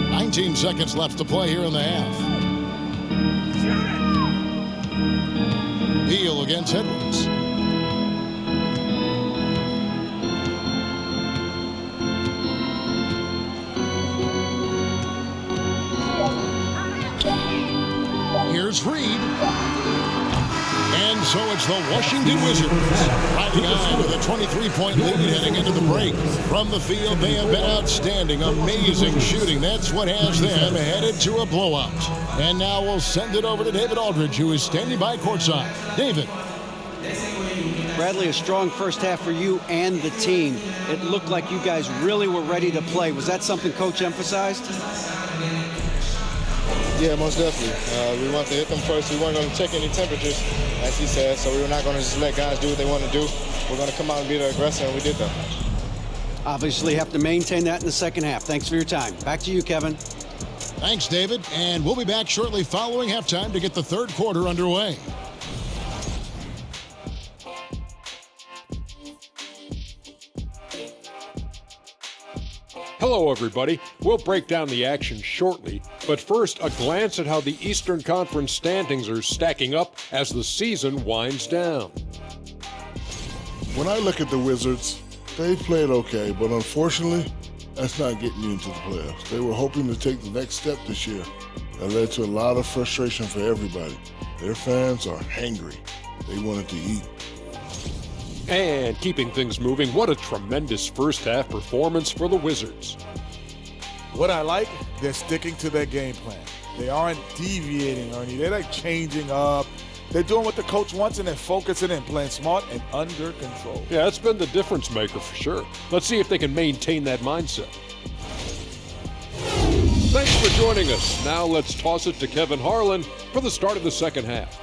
19 seconds left to play here in the half. Beal against Edwards. Here's Reed. And so it's the Washington Wizards riding on with a 23-point lead heading into the break. From the field, they have been outstanding, amazing shooting. That's what has them headed to a blowout. And now we'll send it over to David Aldridge, who is standing by courtside. David. Bradley, a strong first half for you and the team. It looked like you guys really were ready to play. Was that something Coach emphasized? Yeah, most definitely. We wanted to hit them first. We weren't going to check any temperatures, as he said, so we were not going to just let guys do what they want to do. We're going to come out and be the aggressor, and we did that. Obviously have to maintain that in the second half. Thanks for your time. Back to you, Kevin. Thanks, David. And we'll be back shortly following halftime to get the third quarter underway. Hello, everybody. We'll break down the action shortly, but first, a glance at how the Eastern Conference standings are stacking up as the season winds down. When I look at the Wizards, they played okay, but unfortunately, that's not getting you into the playoffs. They were hoping to take the next step this year. That led to a lot of frustration for everybody. Their fans are hangry. They wanted to eat. And keeping things moving, what a tremendous first-half performance for the Wizards. What I like, they're sticking to their game plan. They aren't deviating, Ernie. They're like changing up. They're doing what the coach wants, and they're focusing and playing smart and under control. Yeah, that's been the difference maker for sure. Let's see if they can maintain that mindset. Thanks for joining us. Now let's toss it to Kevin Harlan for the start of the second half.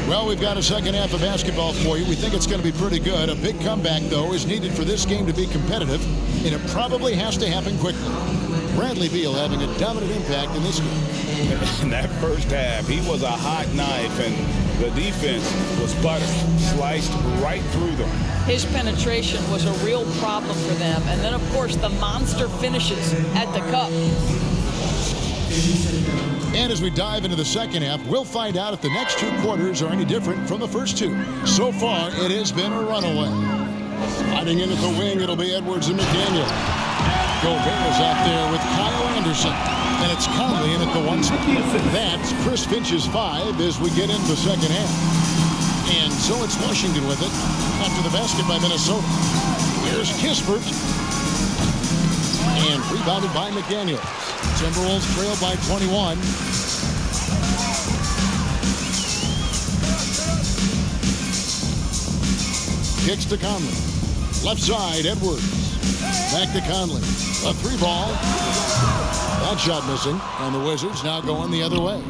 Well, we've got a second half of basketball for you. We think it's going to be pretty good. A big comeback, though, is needed for this game to be competitive, and it probably has to happen quickly. Bradley Beal having a dominant impact in this game. In that first half, he was a hot knife, and the defense was butter, sliced right through them. His penetration was a real problem for them. And then, of course, the monster finishes at the cup. And as we dive into the second half, we'll find out if the next two quarters are any different from the first two. So far, it has been a runaway. Sliding in at the wing, it'll be Edwards and McDaniel. Gobert is out there with Kyle Anderson. And it's Conley in at the one spot. That's Chris Finch's 5 as we get into the second half. And so it's Washington with it after the basket by Minnesota. Here's Kispert. And rebounded by McDaniel. Timberwolves trail by 21. Kicks to Conley. Left side, Edwards. Back to Conley. A three ball. That shot missing. And the Wizards now going the other way.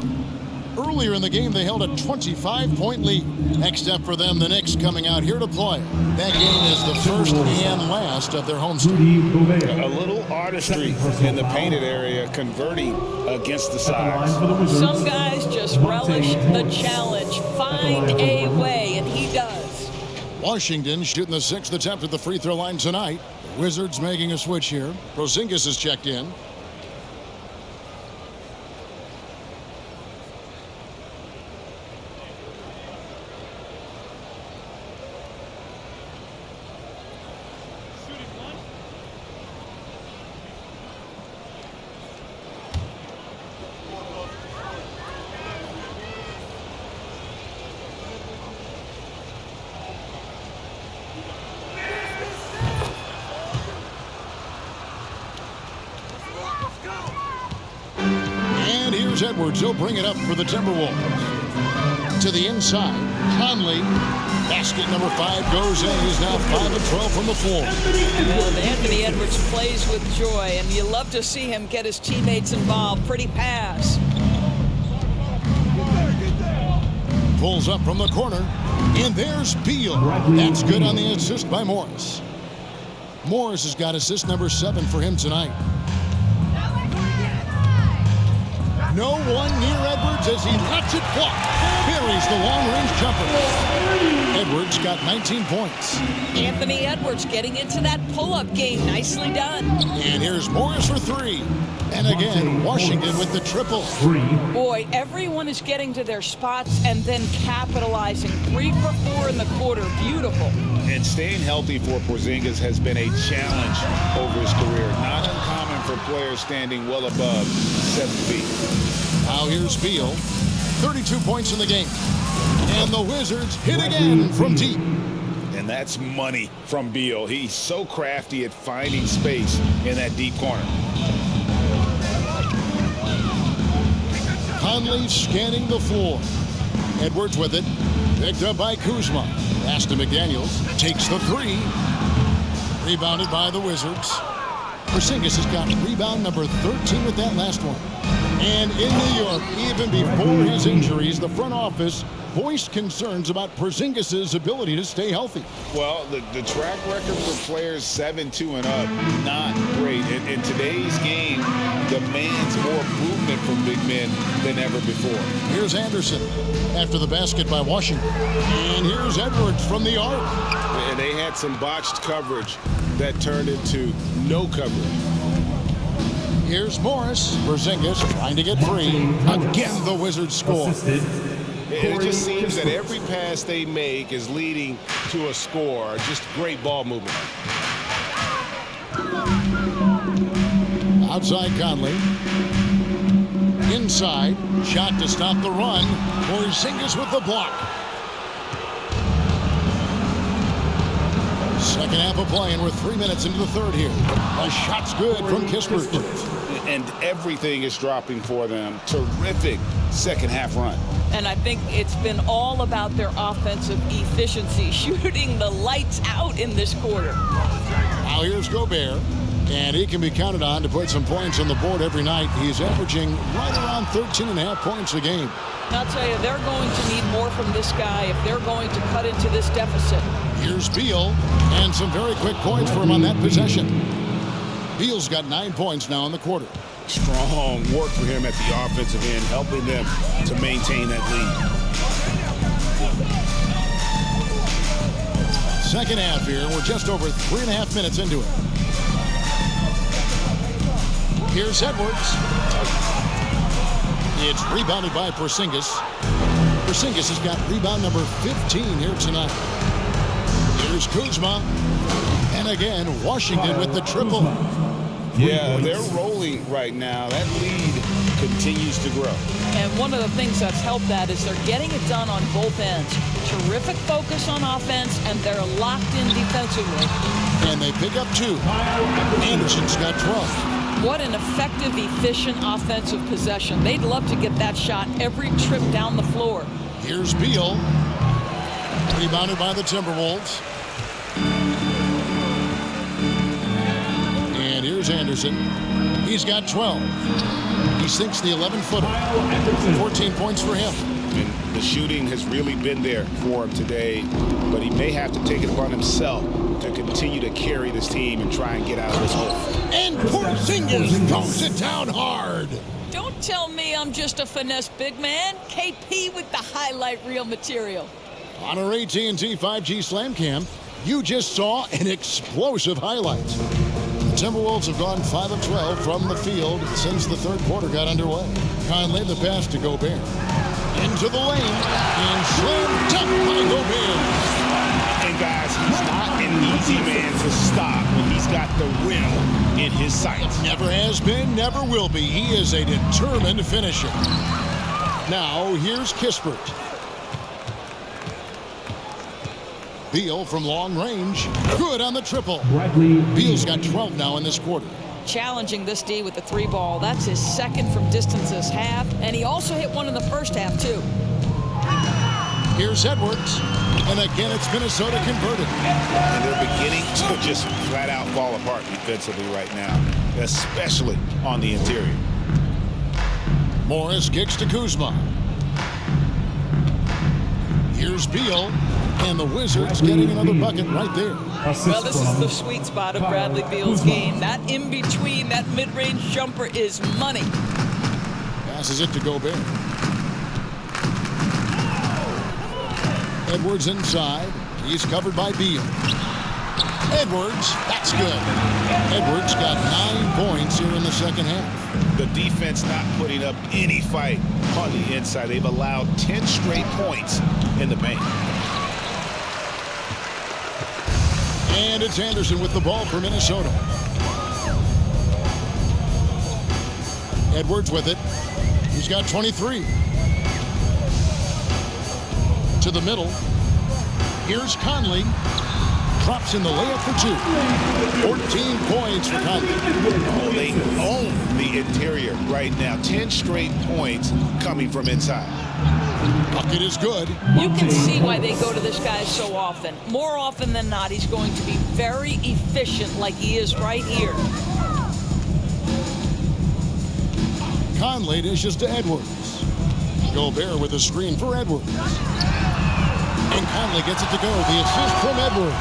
Earlier in the game, they held a 25-point lead. Next up for them, the Knicks coming out here to play. That game is the first and last of their homestand. A little artistry in the painted area, converting against the size. Some guys just relish the challenge. Find a way, and he does. Washington shooting the 6th attempt at the free throw line tonight. The Wizards making a switch here. Porzingis is checked in. Edwards, he'll bring it up for the Timberwolves. To the inside, Conley. Basket number 5 goes in. He's now 5 of 12 from the floor. Well, Anthony Edwards plays with joy, and you love to see him get his teammates involved. Pretty pass. Pulls up from the corner, and there's Beal. That's good on the assist by Morris. Morris has got assist number 7 for him tonight. No one near Edwards as he lets it fly. Buries the long-range jumper. Edwards got 19 points. Anthony Edwards getting into that pull-up game. Nicely done. And here's Morris for 3. And again, Washington with the triple. Boy, everyone is getting to their spots and then capitalizing. 3 for 4 in the quarter. Beautiful. And staying healthy for Porzingis has been a challenge over his career. Not uncommon for players standing well above 7 feet. Now here's Beal. 32 points in the game. And the Wizards hit again from deep. And that's money from Beal. He's so crafty at finding space in that deep corner. Conley scanning the floor. Edwards with it. Picked up by Kuzma. Pass to McDaniels. Takes the 3. Rebounded by the Wizards. Porzingis has got rebound number 13 with that last one. And in New York, even before his injuries, the front office voiced concerns about Porzingis' ability to stay healthy. Well, the track record for players 7-2 and up, not great. In today's game, demands more movement from big men than ever before. Here's Anderson after the basket by Washington. And here's Edwards from the arc. And they had some botched coverage that turned into no coverage. Here's Morris. Porzingis trying to get free. Again, the Wizards score. It just seems that every pass they make is leading to a score. Just great ball movement. Outside Conley. Inside. Shot to stop the run. Porzingis with the block. Second half of play, and we're 3 minutes into the third here. A shot's good from Kispert. And everything is dropping for them. Terrific second half run. And I think it's been all about their offensive efficiency, shooting the lights out in this quarter. Now here's Gobert, and he can be counted on to put some points on the board every night. He's averaging right around 13.5 points a game. I'll tell you, they're going to need more from this guy if they're going to cut into this deficit. Here's Beal, and some very quick points for him on that possession. Beal's got 9 points now in the quarter. Strong work for him at the offensive end, helping them to maintain that lead. Second half here, we're just over 3.5 minutes into it. Here's Edwards. It's rebounded by Porzingis. Porzingis has got rebound number 15 here tonight. Here's Kuzma. And again, Washington with the triple. Yeah, they're rolling right now. That lead continues to grow. And one of the things that's helped that is they're getting it done on both ends. Terrific focus on offense, and they're locked in defensively. And they pick up 2. Anderson's got 12. What an effective, efficient offensive possession. They'd love to get that shot every trip down the floor. Here's Beal. Rebounded by the Timberwolves. And here's Anderson. He's got 12. He sinks the 11-footer. 14 points for him. And the shooting has really been there for him today, but he may have to take it upon himself to continue to carry this team and try and get out of this hole. And Porzingis throws it down hard. Don't tell me I'm just a finesse big man. KP with the highlight reel material. On our AT&T 5G Slam Cam, you just saw an explosive highlight. The Timberwolves have gone 5 of 12 from the field since the third quarter got underway. Conley the pass to Gobert. Into the lane and slammed dunk by Gobert. And guys, he's not an easy man to stop when he's got the rim in his sights. Never has been, never will be. He is a determined finisher. Now here's Kispert. Beal from long range. Good on the triple. Beal's got 12 now in this quarter. Challenging this D with the 3 ball. That's his second from distance this half. And he also hit one in the first half, too. Here's Edwards. And again, it's Minnesota converted. And they're beginning to just flat out fall apart defensively right now, especially on the interior. Morris kicks to Kuzma. Here's Beal. And the Wizards getting another bucket right there. Well, this is the sweet spot of Bradley Beal's game. That in-between, that mid-range jumper is money. Passes it to Gobert. Edwards inside. He's covered by Beal. Edwards, that's good. Edwards got 9 points here in the second half. The defense not putting up any fight on the inside. They've allowed 10 straight points in the paint. And it's Anderson with the ball for Minnesota. Edwards with it. He's got 23. To the middle. Here's Conley. Drops in the layup for 2. 14 points for Conley. Oh, they own the interior right now. 10 straight points coming from inside. Bucket is good. You can see why they go to this guy so often. More often than not, he's going to be very efficient like he is right here. Conley dishes to Edwards. Gobert with a screen for Edwards. And Conley gets it to go. The assist from Edwards.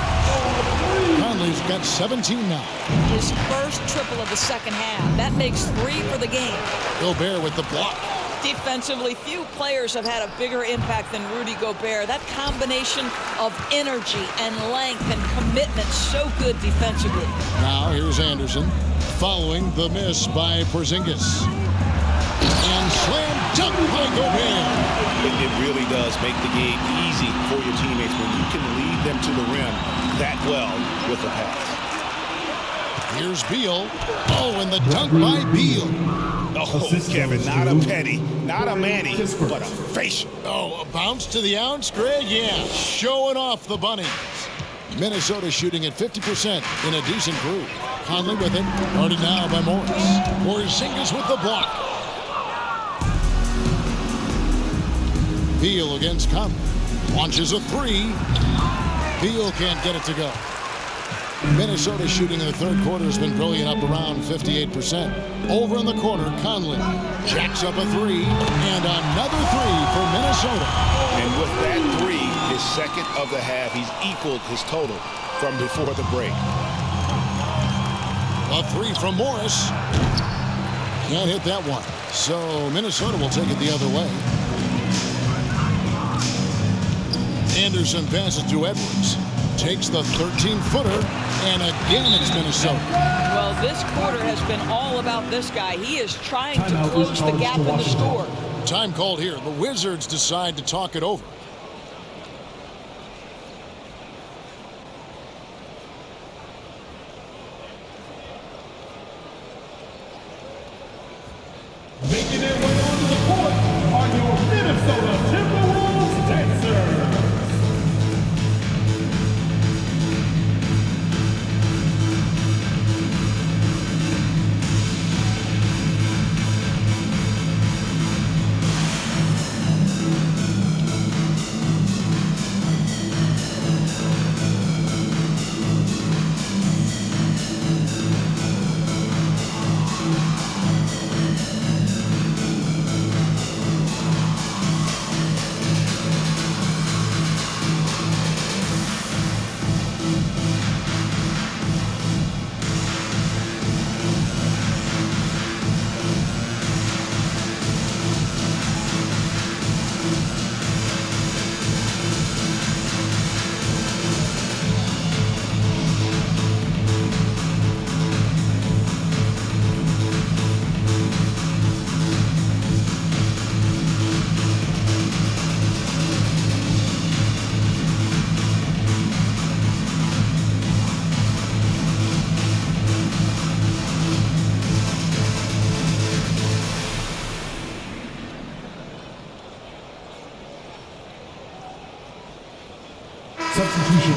Conley's got 17 now. His first triple of the second half. That makes 3 for the game. Gobert with the block. Defensively, few players have had a bigger impact than Rudy Gobert. That combination of energy and length and commitment, so good defensively. Now here's Anderson following the miss by Porzingis. And slam dunk by Gobert. It really does make the game easy for your teammates when you can lead them to the rim that well with a pass. Here's Beal. Oh, and the dunk by Beal. Oh, Kevin, not a petty, not a Manny, but a facial. Oh, a bounce to the ounce, Greg? Yeah, showing off the bunnies. Minnesota shooting at 50% in a decent group. Conley with it, guarded now by Morris. Porzingis with the block. Beal against Conley. Launches a 3. Beal can't get it to go. Minnesota shooting in the third quarter has been brilliant, up around 58%. Over in the corner, Conley jacks up a 3, and another 3 for Minnesota. And with that 3, his second of the half, he's equaled his total from before the break. A 3 from Morris. Can't hit that one. So Minnesota will take it the other way. Anderson passes to Edwards. Takes the 13-footer, and again it's Minnesota. Well, this quarter has been all about this guy. He is trying to close the gap in the score. Time called here. The Wizards decide to talk it over. Making their way onto the court are your Minnesota Timberwolves dancers.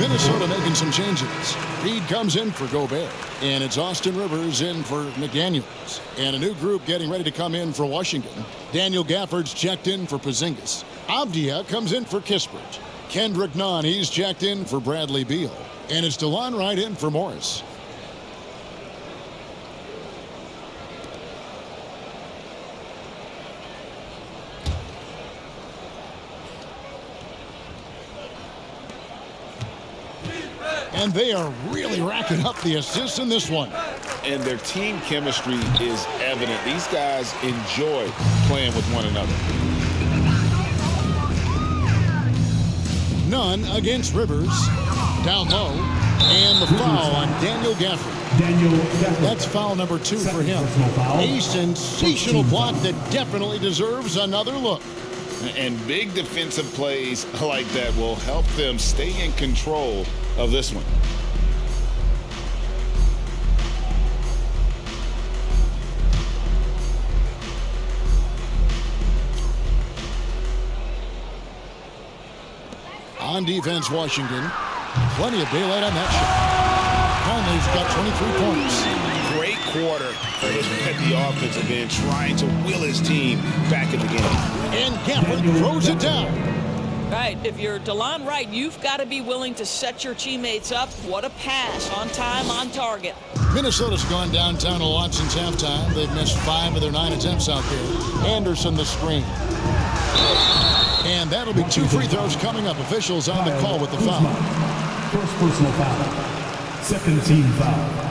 Minnesota making some changes. Reed comes in for Gobert, and it's Austin Rivers in for McDaniels. And a new group getting ready to come in for Washington. Daniel Gafford's checked in for Porzingis. Avdia comes in for Kispert. Kendrick Nunn, he's checked in for Bradley Beal. And it's DeLon Wright in for Morris. And they are really racking up the assists in this one. And their team chemistry is evident. These guys enjoy playing with one another. Nunn against Rivers. Down low. And the foul on Daniel Gafford. That's foul number 2 for him. A sensational block that definitely deserves another look. And big defensive plays like that will help them stay in control of this one. On defense, Washington. Plenty of daylight on that shot. Conley's got 23 points. Great quarter for him at the offensive end, trying to will his team back in the game. And Gafford throws it down. Right, if you're DeLon Wright, you've got to be willing to set your teammates up. What a pass, on time, on target. Minnesota's gone downtown a lot since halftime. They've missed 5 of their 9 attempts out there. Anderson the screen. And that'll be 2 free throws coming up. Officials on the call with the foul. First personal foul. Second team foul.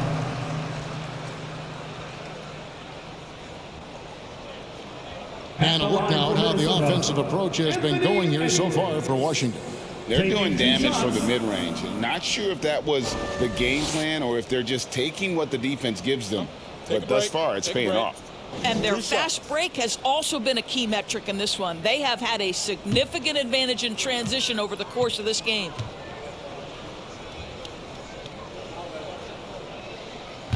And a look now at how the offensive approach has been going here so far for Washington. They're doing damage from the mid-range. Not sure if that was the game plan or if they're just taking what the defense gives them. But thus far, it's paying off. And their fast break has also been a key metric in this one. They have had a significant advantage in transition over the course of this game.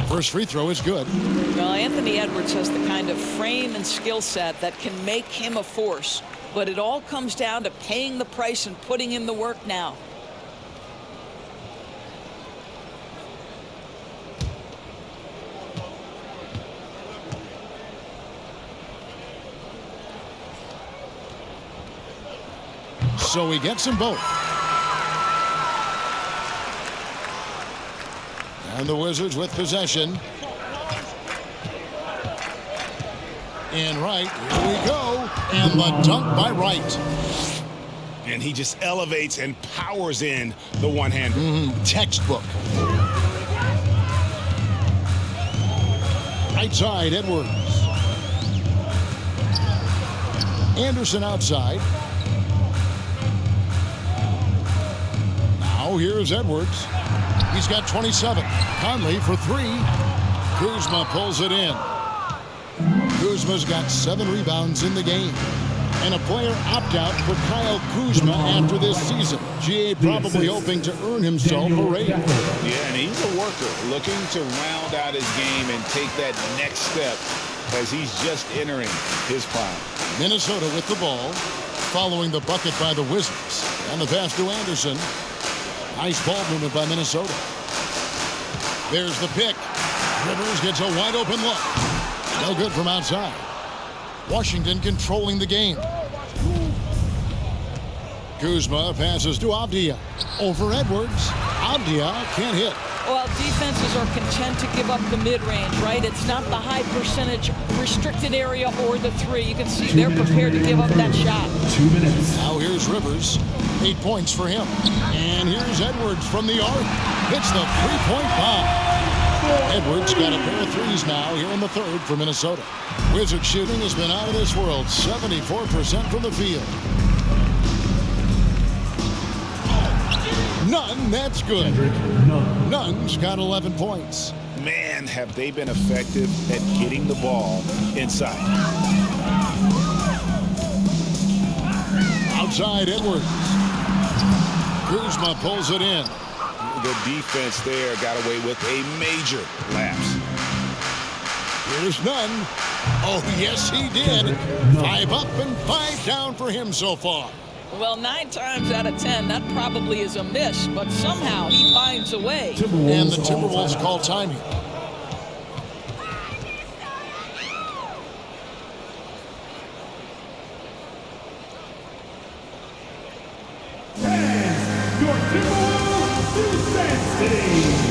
First free throw is good. Well, Anthony Edwards has the kind of frame and skill set that can make him a force. But it all comes down to paying the price and putting in the work now. So he gets them both. And the Wizards with possession. And Wright, here we go. And the dunk by Wright. And he just elevates and powers in the one-hander. Textbook. Right side, Edwards. Anderson outside. Now here's Edwards. He's got 27. Conley for 3. Kuzma pulls it in. Kuzma's got 7 rebounds in the game. And a player opt-out for Kyle Kuzma after this season. GA probably hoping to earn himself a raise. Yeah, and he's a worker, looking to round out his game and take that next step as he's just entering his prime. Minnesota with the ball, following the bucket by the Wizards. And the pass to Anderson. Nice ball movement by Minnesota. There's the pick. Rivers gets a wide open look. No good from outside. Washington controlling the game. Kuzma passes to Avdia. Over Edwards. Avdia can't hit. Well, defenses are content to give up the mid-range, right? It's not the high percentage restricted area or the 3. You can see they're prepared to give up that shot. 2 minutes. Now here's Rivers. 8 points for him. And here's Edwards from the arc. Hits the 3-point bomb. Edwards got a pair of 3s now here in the 3rd for Minnesota. Wizard shooting has been out of this world. 74% from the field. None, that's good. Nunn's got 11 points. Man, have they been effective at getting the ball inside. Outside Edwards. Kuzma pulls it in. The defense there got away with a major lapse. Here's Nunn. Oh, yes, he did. 5 up and 5 down for him so far. Well, 9 times out of 10, that probably is a miss, but somehow he finds a way. And the Timberwolves call timing. Your Timberwolves defense team.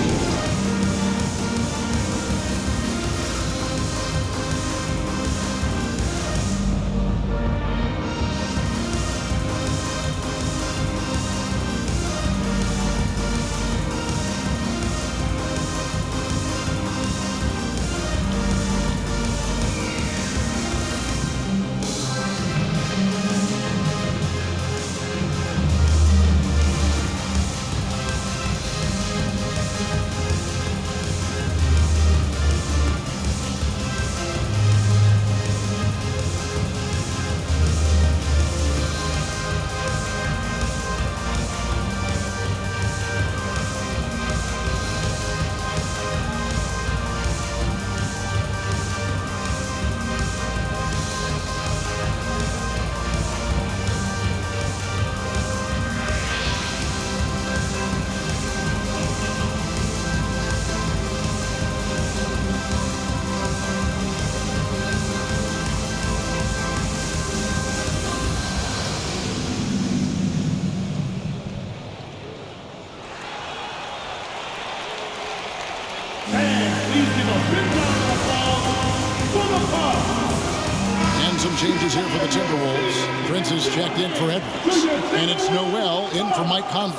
making some changes here for the Timberwolves. Prince is checked in for Edwards. And it's Noel in for Mike Conley.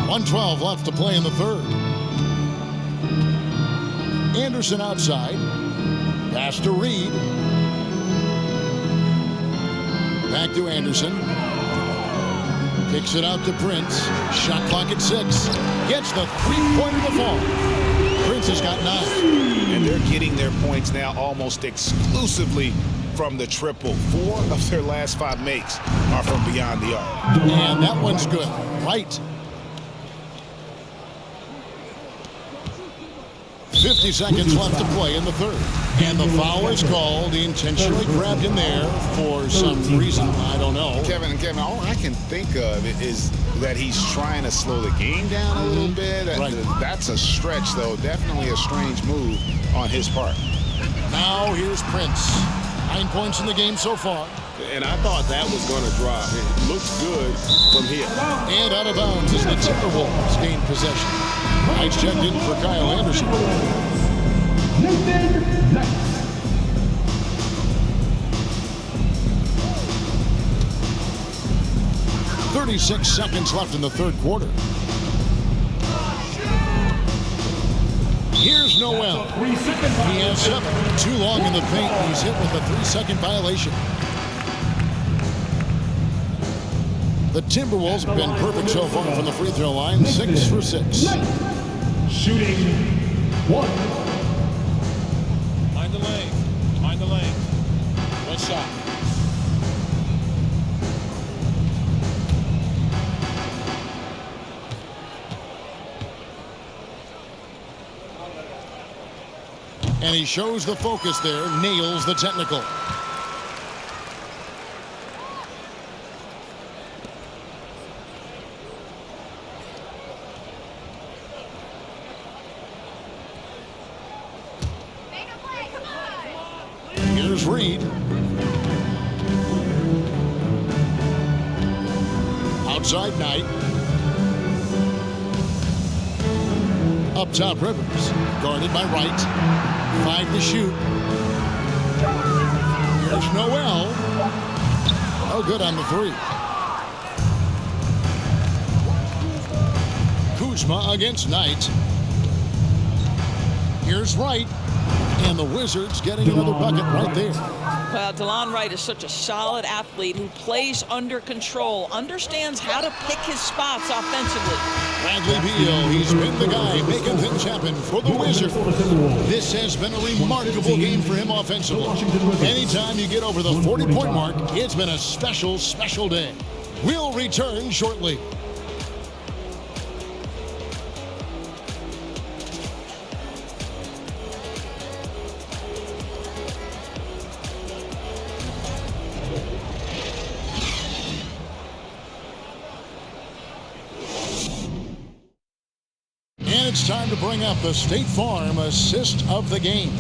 .112 left to play in the third. Anderson outside. Pass to Reed. Back to Anderson. Kicks it out to Prince. Shot clock at 6. Gets the three-pointer to fall. Prince has got 9. And they're getting their points now almost exclusively from the triple. 4 of their last 5 makes are from beyond the arc. And that one's good. Right. 50 seconds left to play in the third. And the foul is called. He intentionally grabbed him there for some reason. I don't know. Kevin, all I can think of is that he's trying to slow the game down a little bit. Right. That's a stretch, though. Definitely a strange move on his part. Now here's Prince. 9 points in the game so far. And I thought that was going to drop. It looks good from here. And out of bounds as the Timberwolves gain possession. Knight's checked in for Kyle Anderson. 36 seconds left in the third quarter. Here's Noel. He has 7. Too long in the paint. He's hit with a 3-second violation. The Timberwolves have been perfect so far from the free throw line. 6 for 6. Shooting 1. Mind the lane. Mind the lane. One shot. And he shows the focus there. Nails the technical. Here's Reed. Outside Knight. Up top Rivers. Guarded by Wright. 5 to shoot. Here's Noel. Oh, good on the 3. Kuzma against Knight. Here's Wright. And the Wizards getting another bucket right there. Well, DeLon Wright is such a solid athlete who plays under control, understands how to pick his spots offensively. Bradley Beal, he's been the guy making things happen for the Wizards. This has been a remarkable game for him offensively. Anytime you get over the 40-point mark, it's been a special, special day. We'll return shortly. It's time to bring up the State Farm assist of the game.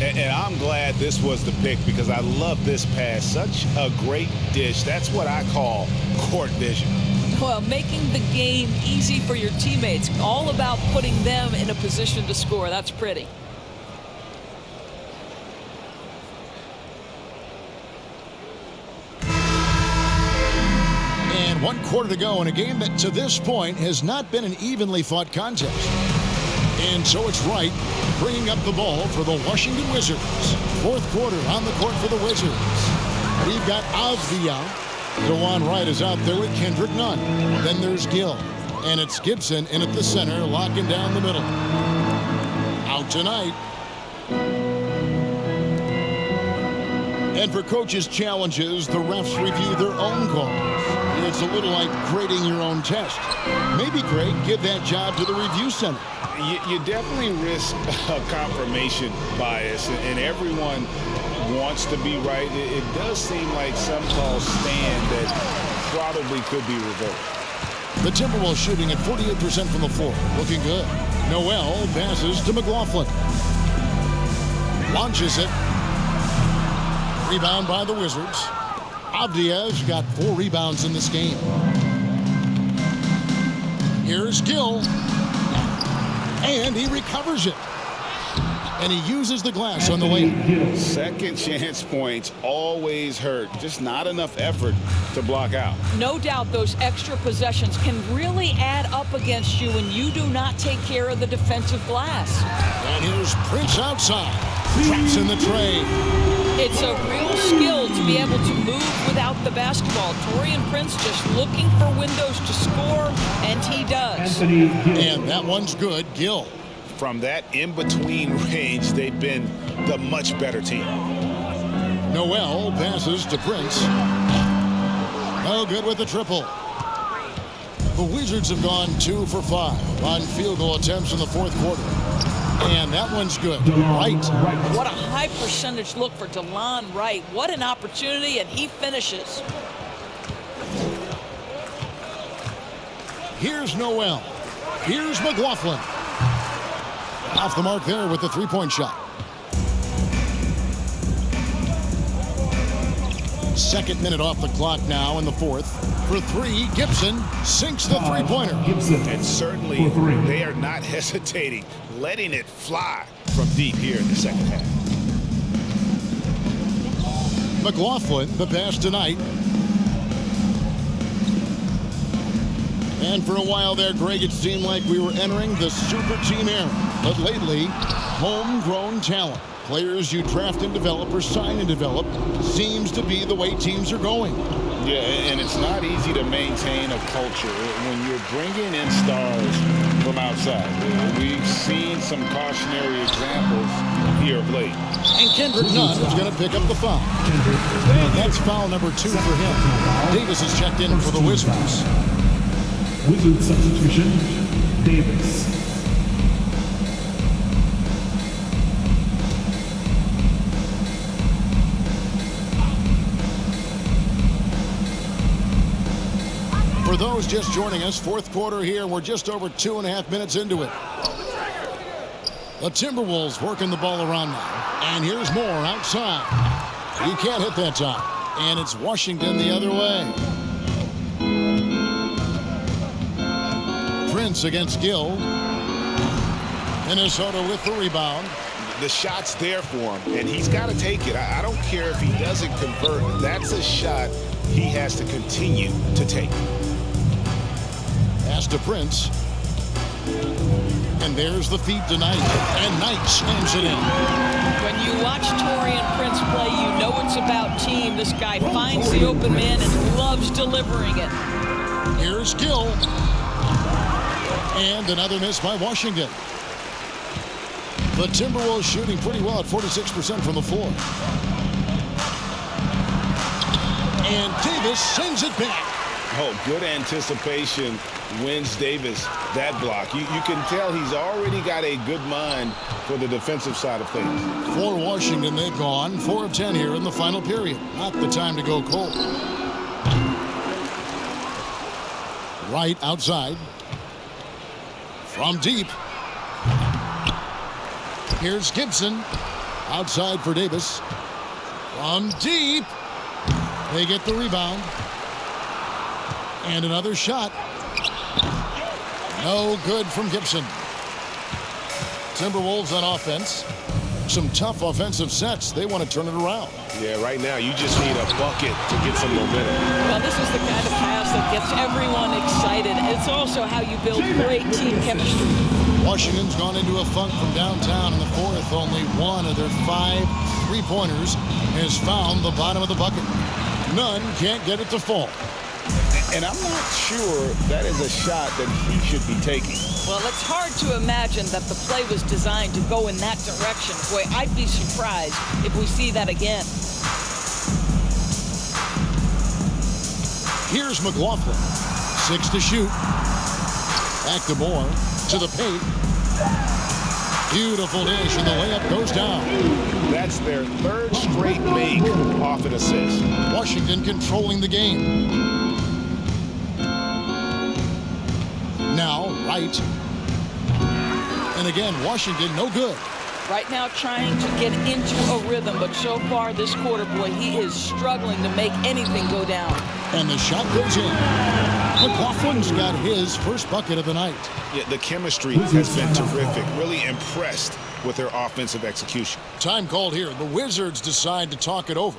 And I'm glad this was the pick because I love this pass. Such a great dish. That's what I call court vision. Well, making the game easy for your teammates. All about putting them in a position to score. That's pretty. And 1 quarter to go in a game that to this point has not been an evenly fought contest. And so it's Wright bringing up the ball for the Washington Wizards. 4th quarter on the court for the Wizards. We've got Avdia. DeLon Wright is out there with Kendrick Nunn. Then there's Gill. And it's Gibson in at the center, locking down the middle. Out tonight. And for coaches' challenges, the refs review their own calls. It's a little like grading your own test. Maybe, Greg, give that job to the review center. You definitely risk a confirmation bias, and everyone wants to be right. It does seem like some calls stand that probably could be reversed. The Timberwolves shooting at 48% from the floor. Looking good. Noel passes to McLaughlin. Launches it. Rebound by the Wizards. Avdia's got 4 rebounds in this game. Here's Gill. And he recovers it. And he uses the glass on the way. Second chance points always hurt. Just not enough effort to block out. No doubt those extra possessions can really add up against you when you do not take care of the defensive glass. And here's Prince outside. Traps in the tray. It's a real skill to be able to move without the basketball. Taurean Prince just looking for windows to score, and he does. And that one's good. Gill. From that in-between range, they've been the much better team. Noel passes to Prince. No good with the triple. The Wizards have gone 2 for 5 on field goal attempts in the fourth quarter. And that one's good. Wright. What a high percentage look for DeLon Wright. What an opportunity, and he finishes. Here's Noel. Here's McLaughlin. Off the mark there with the three-point shot. Second minute off the clock now in the fourth. For 3, Gibson sinks the three-pointer. And certainly they are not hesitating, letting it fly from deep here in the second half. McLaughlin, the pass tonight. And for a while there, Greg, it seemed like we were entering the super team era. But lately, homegrown talent, players you draft and develop or sign and develop, seems to be the way teams are going. Yeah, and it's not easy to maintain a culture when you're bringing in stars from outside. We've seen some cautionary examples here of late. And Kendrick Nunn is going to pick up the foul. That's foul number 2 for him. Davis is checked in for the Wizards. Wizard substitution, Davis. For those just joining us, fourth quarter here. We're just over 2.5 minutes into it. The Timberwolves working the ball around now. And here's more outside. He can't hit that time. And it's Washington the other way. Prince against Gill. Minnesota with the rebound. The shot's there for him, and he's got to take it. I don't care if he doesn't convert. That's a shot he has to continue to take. Pass to Prince. And there's the feed tonight. And Knight slams it in. When you watch Taurean Prince play, you know it's about team. This guy finds the open man and loves delivering it. Here's Gill. And another miss by Washington. The Timberwolves shooting pretty well at 46% from the floor. And Davis sends it back. Oh, good anticipation wins Davis that block. You can tell he's already got a good mind for the defensive side of things. For Washington, they've gone 4 of 10 here in the final period. Not the time to go cold. Right outside. From deep. Here's Gibson. Outside for Davis. From deep. They get the rebound. And another shot. No good from Gibson. Timberwolves on offense. Some tough offensive sets. They want to turn it around. Yeah, right now you just need a bucket to get some momentum. Well, this is the kind of pass that gets everyone excited. It's also how you build great team chemistry. Washington's gone into a funk from downtown in the fourth. Only one of their 5 three-pointers has found the bottom of the bucket. None can't get it to fall. And I'm not sure that is a shot that he should be taking. Well, it's hard to imagine that the play was designed to go in that direction. Boy, I'd be surprised if we see that again. Here's McLaughlin. 6 to shoot. Back to Moore. To the paint. Beautiful dish, and the layup goes down. That's their third straight make off an assist. Washington controlling the game. Now, Wright. And again, Washington no good. Right now trying to get into a rhythm, but so far this quarter, boy, he is struggling to make anything go down. And the shot goes in. McLaughlin's got his first bucket of the night. Yeah, the chemistry has been terrific. Really impressed with their offensive execution. Time called here. The Wizards decide to talk it over.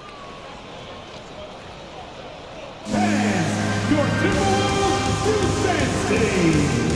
And your Timberwolves to Sand City.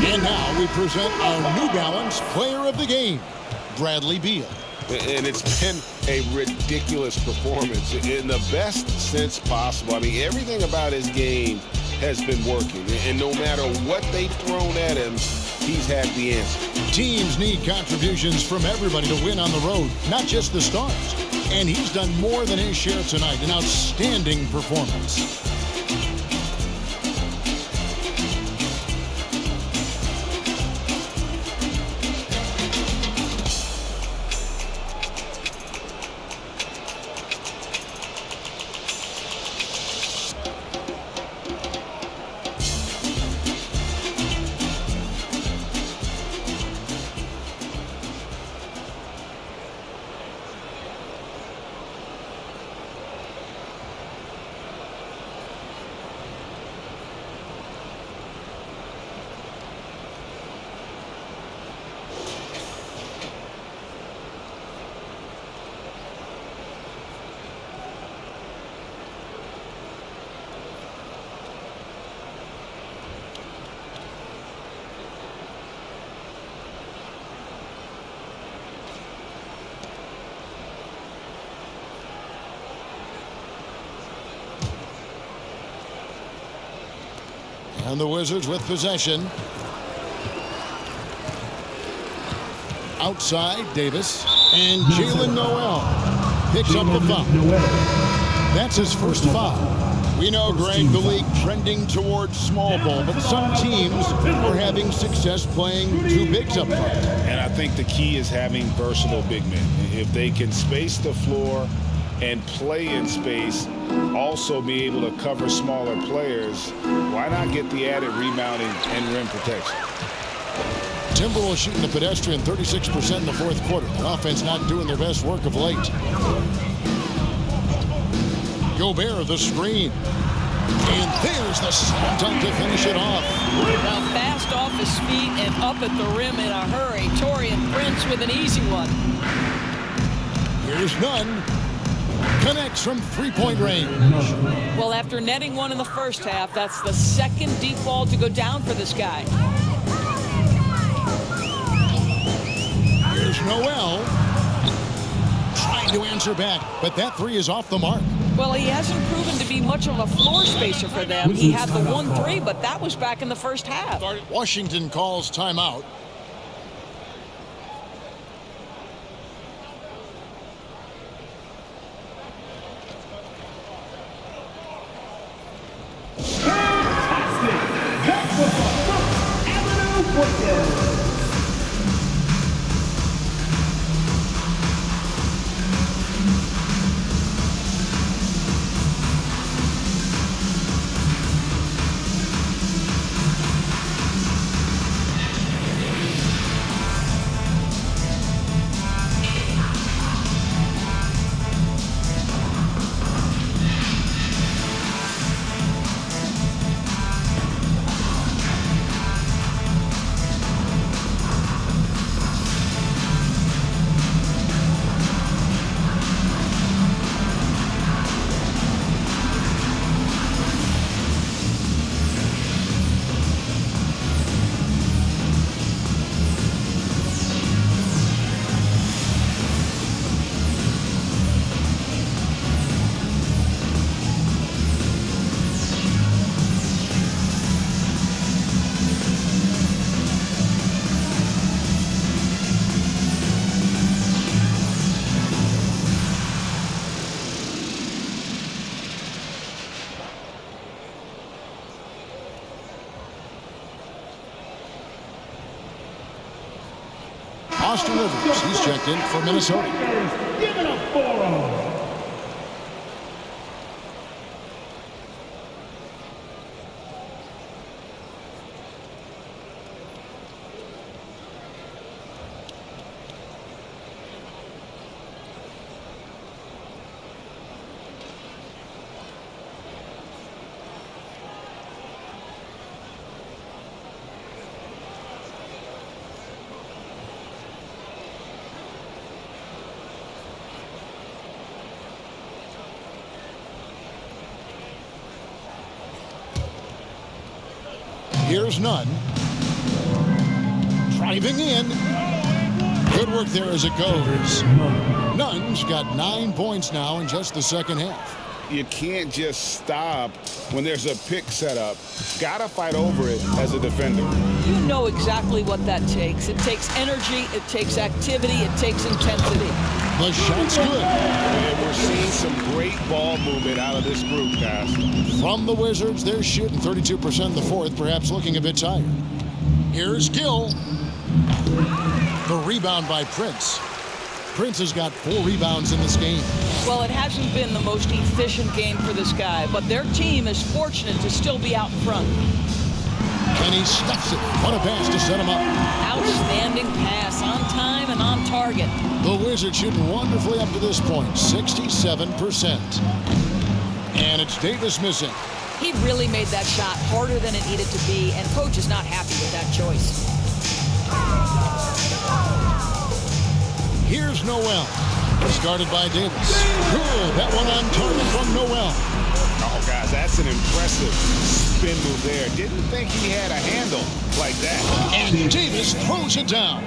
And now we present our New Balance Player of the Game, Bradley Beal. And it's been a ridiculous performance in the best sense possible. I mean, everything about his game has been working. And no matter what they've thrown at him, he's had the answer. Teams need contributions from everybody to win on the road, not just the stars. And he's done more than his share tonight. An outstanding performance. And the Wizards with possession. Outside, Davis. And Jalen Noel picks up the foul. That's his first foul. We know, Greg, the league trending towards small ball, but some teams are having success playing two bigs up front. And I think the key is having versatile big men. If they can space the floor and play in space, also be able to cover smaller players, why not get the added rebounding and rim protection? Timberwolves shooting the pedestrian 36% in the fourth quarter. The offense not doing their best work of late. Gobert, the screen. And there's the slam dunk to finish it off. Well, fast off his feet and up at the rim in a hurry. Taurean Prince with an easy one. Here's none. Connects from three-point range. Well, after netting one in the first half, that's the second deep ball to go down for this guy. Here's Noel. Trying to answer back, but that three is off the mark. Well, he hasn't proven to be much of a floor spacer for them. He had the 1-3, but that was back in the first half. Washington calls timeout. Austin Rivers, he's checked in for Minnesota. Give it up for him. Here's Nunn. Driving in. Good work there as it goes. Nunn's got 9 points now in just the second half. You can't just stop when there's a pick set up. Gotta fight over it as a defender. You know exactly what that takes. It takes energy, it takes activity, it takes intensity. The shot's good. And we're seeing some great ball movement out of this group, guys. From the Wizards, they're shooting 32% in the fourth, perhaps looking a bit tired. Here's Gill. The rebound by Prince. Prince has got 4 rebounds in this game. Well, it hasn't been the most efficient game for this guy, but their team is fortunate to still be out in front. And he stuffs it. What a pass to set him up. Outstanding pass, on time and on target. The Wizards shooting wonderfully up to this point, 67%. And it's Davis missing. He really made that shot harder than it needed to be, and coach is not happy with that choice. Here's Noel. Discarded by Davis. Good. That one on target from Noel. Oh, guys, that's an impressive spin move there. Didn't think he had a handle like that. And Davis throws it down.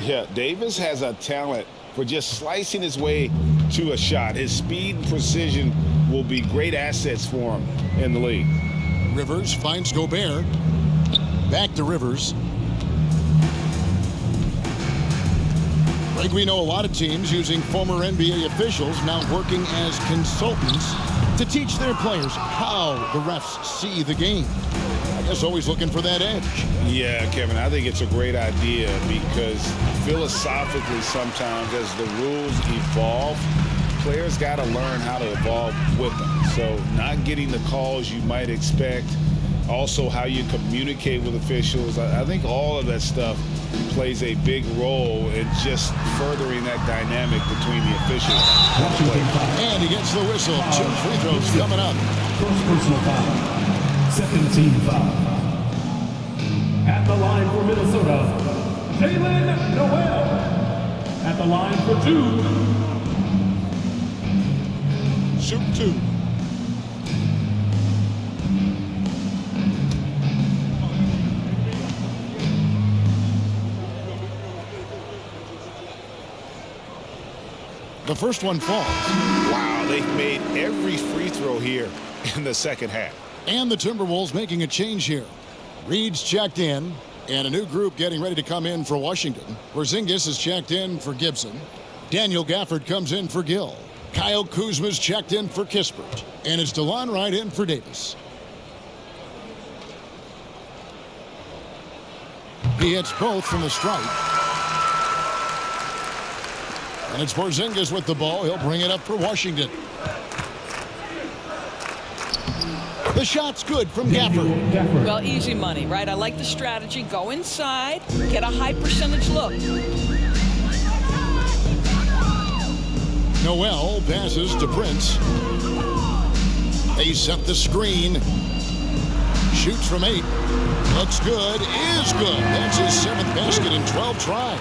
Yeah, Davis has a talent for just slicing his way to a shot. His speed and precision will be great assets for him in the league. Rivers finds Gobert. Back to Rivers. Like we know, a lot of teams using former NBA officials now working as consultants to teach their players how the refs see the game. I guess always looking for that edge. Yeah, Kevin, I think it's a great idea because philosophically sometimes as the rules evolve, players got to learn how to evolve with them. So not getting the calls you might expect, also how you communicate with officials. I think all of that stuff plays a big role in just furthering that dynamic between the officials and the players. And he gets the whistle. 2 free throws coming up. First personal foul. Second team foul. At the line for Minnesota, Jalen Noel. At the line for 2. Shoot 2. The first one falls. Wow, they've made every free throw here in the second half. And the Timberwolves making a change here. Reed's checked in, and a new group getting ready to come in for Washington. Porzingis is checked in for Gibson. Daniel Gafford comes in for Gill. Kyle Kuzma's checked in for Kispert. And it's DeLon Wright in for Davis. He hits both from the stripe. And it's Porzingis with the ball. He'll bring it up for Washington. The shot's good from Gafford. Well, easy money, right? I like the strategy. Go inside, get a high percentage look. Noel passes to Prince. They set the screen. Shoots from 8. Looks good. Is good. That's his 7th basket in 12 tries.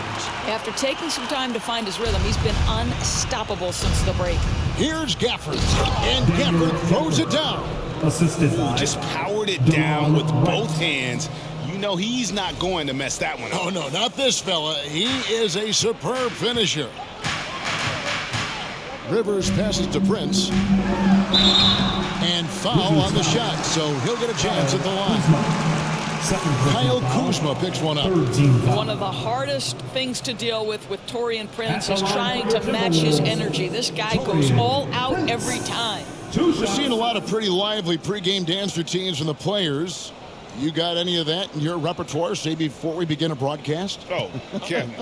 After taking some time to find his rhythm, he's been unstoppable since the break. Here's Gafford. And Gafford throws it down. Assisted by Just powered it down with both hands. You know he's not going to mess that one up. Oh, no, not this fella. He is a superb finisher. Rivers passes to Prince. And foul on the shot, so he'll get a chance at the line. Kyle Kuzma picks one up. One of the hardest things to deal with Taurean Prince is trying to match his energy. This guy goes all out every time. We're seeing a lot of pretty lively pregame dance routines from the players. You got any of that in your repertoire, say, before we begin a broadcast? Oh, Kevin,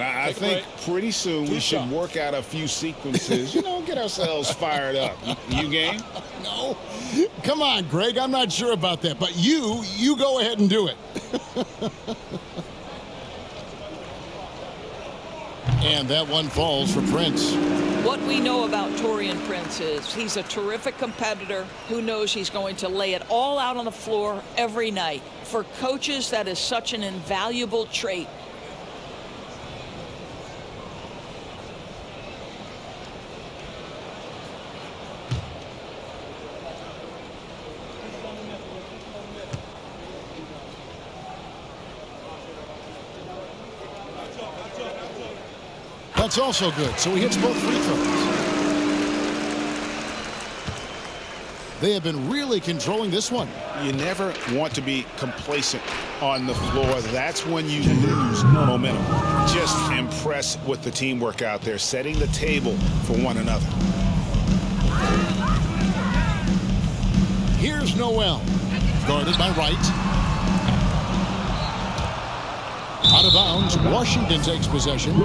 I think pretty soon we should work out a few sequences, get ourselves fired up. You game? No. Come on, Greg, I'm not sure about that, but you go ahead and do it. And that one falls for Prince. What we know about Taurean Prince is he's a terrific competitor who knows he's going to lay it all out on the floor every night. For coaches, that is such an invaluable trait. That's also good, so he hits both free throws. They have been really controlling this one. You never want to be complacent on the floor. That's when you lose momentum. Just impress with the teamwork out there, setting the table for one another. Here's Noel, guarded by Wright. Out of bounds, Washington takes possession.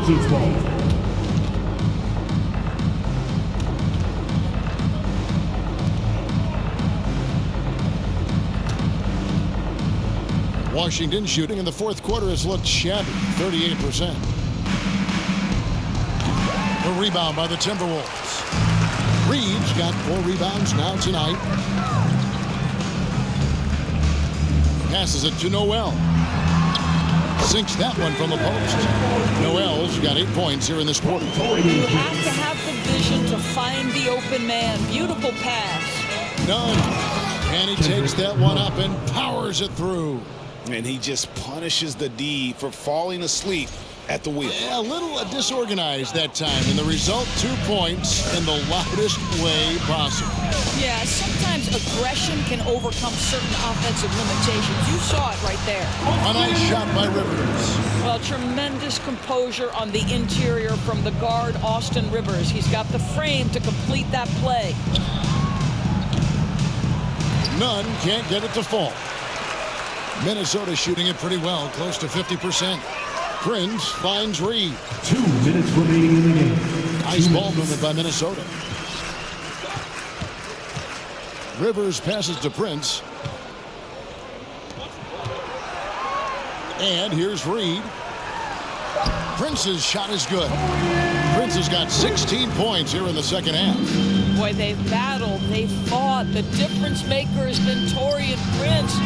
Washington shooting in the fourth quarter has looked shabby, 38%. The rebound by the Timberwolves. Reeves got 4 rebounds now tonight. Passes it to Noel. Sinks that one from the post. Noel's got 8 points here in this quarter. You have to have the vision to find the open man. Beautiful pass. None. And he takes that one up and powers it through. And he just punishes the D for falling asleep at the wheel. A little disorganized that time, and the result, 2 points in the loudest way possible. Yeah, sometimes aggression can overcome certain offensive limitations. You saw it right there. A nice shot by Rivers. Well, tremendous composure on the interior from the guard, Austin Rivers. He's got the frame to complete that play. None can't get it to fall. Minnesota shooting it pretty well, close to 50%. Prince finds Reed. 2 minutes remaining in the game. Nice ball movement by Minnesota. Rivers passes to Prince. And here's Reed. Prince's shot is good. Prince has got 16 points here in the second half. Boy, they've battled, they've fought. The difference maker has been Taurean Prince.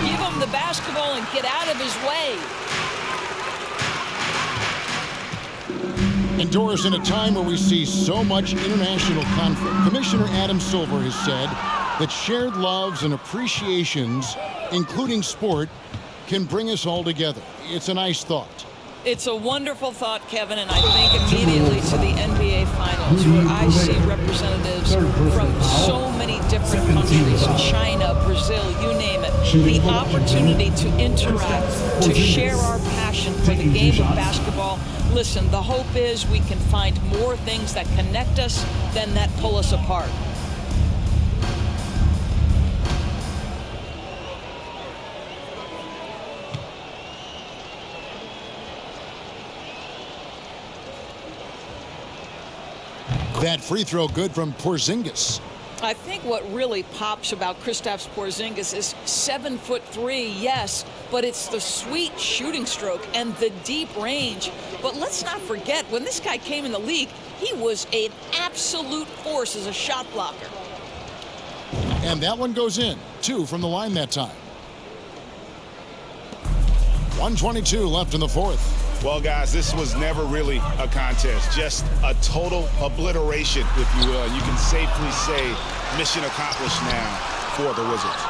Give him the basketball and get out of his way. And Doris, in a time where we see so much international conflict, Commissioner Adam Silver has said that shared loves and appreciations, including sport, can bring us all together. It's a nice thought. It's a wonderful thought, Kevin, and I think immediately to the NBA Finals, where I see representatives from so many different countries, China, Brazil, you name it, the opportunity to interact, to share our passion for the game of basketball. Listen, the hope is we can find more things that connect us than that pull us apart. That free throw good from Porzingis. I think what really pops about Kristaps Porzingis is 7'3", yes, but it's the sweet shooting stroke and the deep range. But let's not forget, when this guy came in the league, he was an absolute force as a shot blocker. And that one goes in. 2 from the line that time. 1:22 left in the fourth. Well, guys, this was never really a contest, just a total obliteration, if you will. You can safely say mission accomplished now for the Wizards.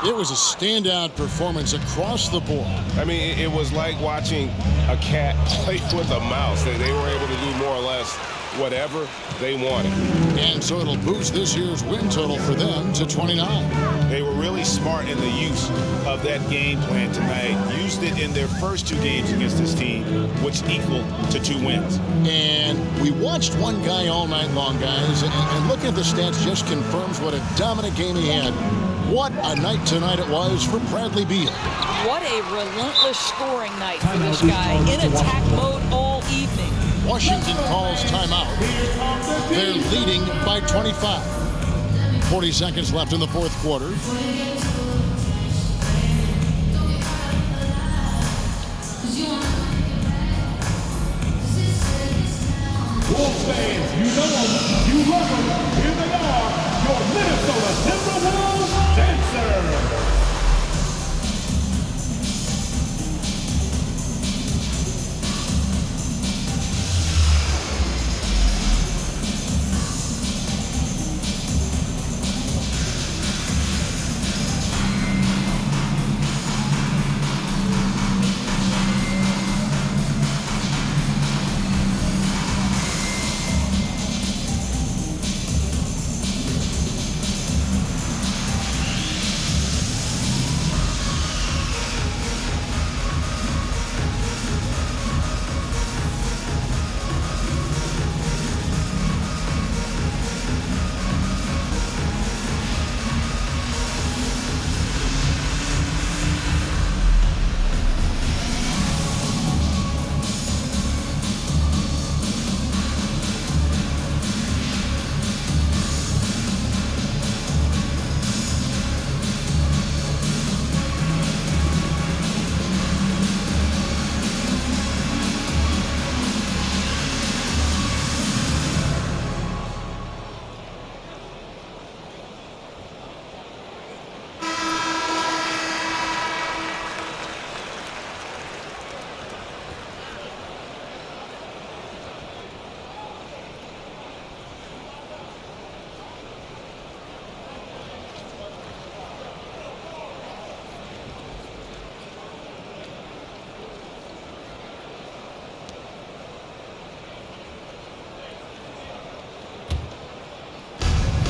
It was a standout performance across the board. I mean, it was like watching a cat play with a mouse. They were able to do more or less whatever they wanted. And so it'll boost this year's win total for them to 29. They were really smart in the use of that game plan tonight. Used it in their first 2 games against this team, which equaled to 2 wins. And we watched one guy all night long, guys, and looking at the stats just confirms what a dominant game he had. What a night tonight it was for Bradley Beal. What a relentless scoring night for this guy, in attack mode all evening. Washington calls timeout. They're leading by 25. 40 seconds left in the fourth quarter. Wolves fans, you know them, you love them. Here they are, your Minnesota Timberwolves dancers.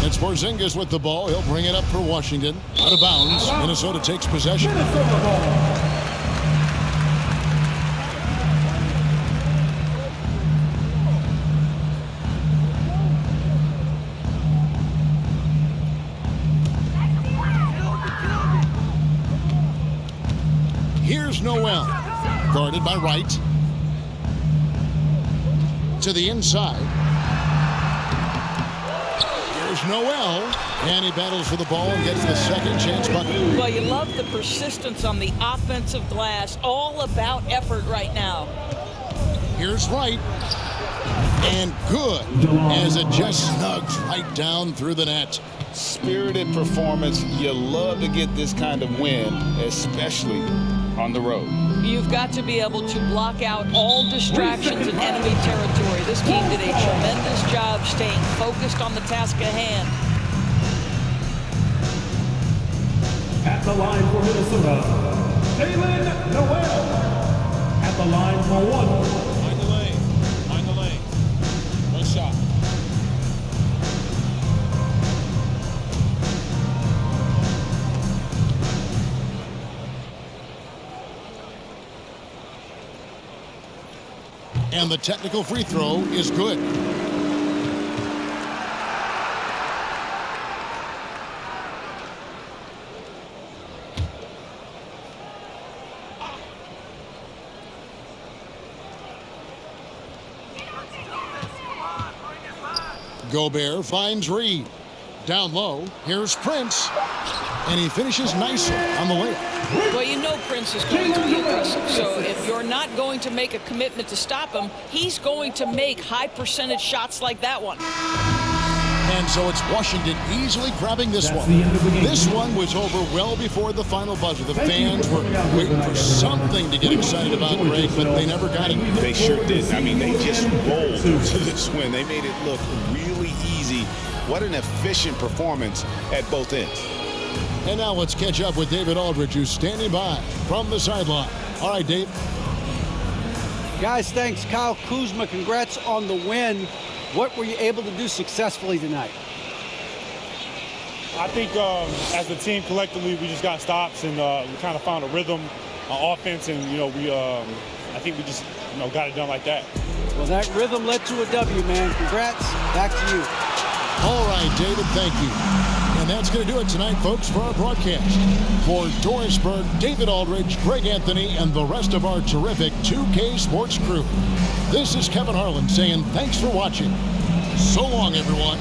It's Porzingis with the ball. He'll bring it up for Washington. Out of bounds. Minnesota takes possession. Here's Noel. Guarded by Wright. To the inside. Here's Noel, and he battles for the ball and gets the second chance bucket. Well, you love the persistence on the offensive glass. All about effort right now. Here's Wright, and good, as it just snugs right down through the net. Spirited performance. You love to get this kind of win, especially on the road. You've got to be able to block out all distractions in enemy territory. This team did a tremendous job staying focused on the task at hand. At the line for Minnesota, Jalen Noel. At the line for one. Mind the lane. Mind the lane. One shot. And the technical free throw is good. Gobert finds Reed. Down low, here's Prince. And he finishes nicely on the layup. Well, you know Prince is going to be aggressive. So if you're not going to make a commitment to stop him, he's going to make high percentage shots like that one. And so it's Washington easily grabbing this one. This one was over well before the final buzzer. The fans were waiting for something to get excited about, Greg, but they never got it. They sure did. I mean, they just rolled to this win. They made it look really easy. What an efficient performance at both ends. And now let's catch up with David Aldridge, who's standing by from the sideline. All right, Dave. Guys, thanks. Kyle Kuzma, congrats on the win. What were you able to do successfully tonight? I think as a team collectively, we just got stops and we kind of found a rhythm on offense, and I think we just got it done like that. Well, that rhythm led to a W, man. Congrats. Back to you. All right, David, thank you. And that's going to do it tonight, folks, for our broadcast. For Doris Berg, David Aldridge, Greg Anthony, and the rest of our terrific 2K Sports crew, this is Kevin Harlan saying thanks for watching. So long, everyone.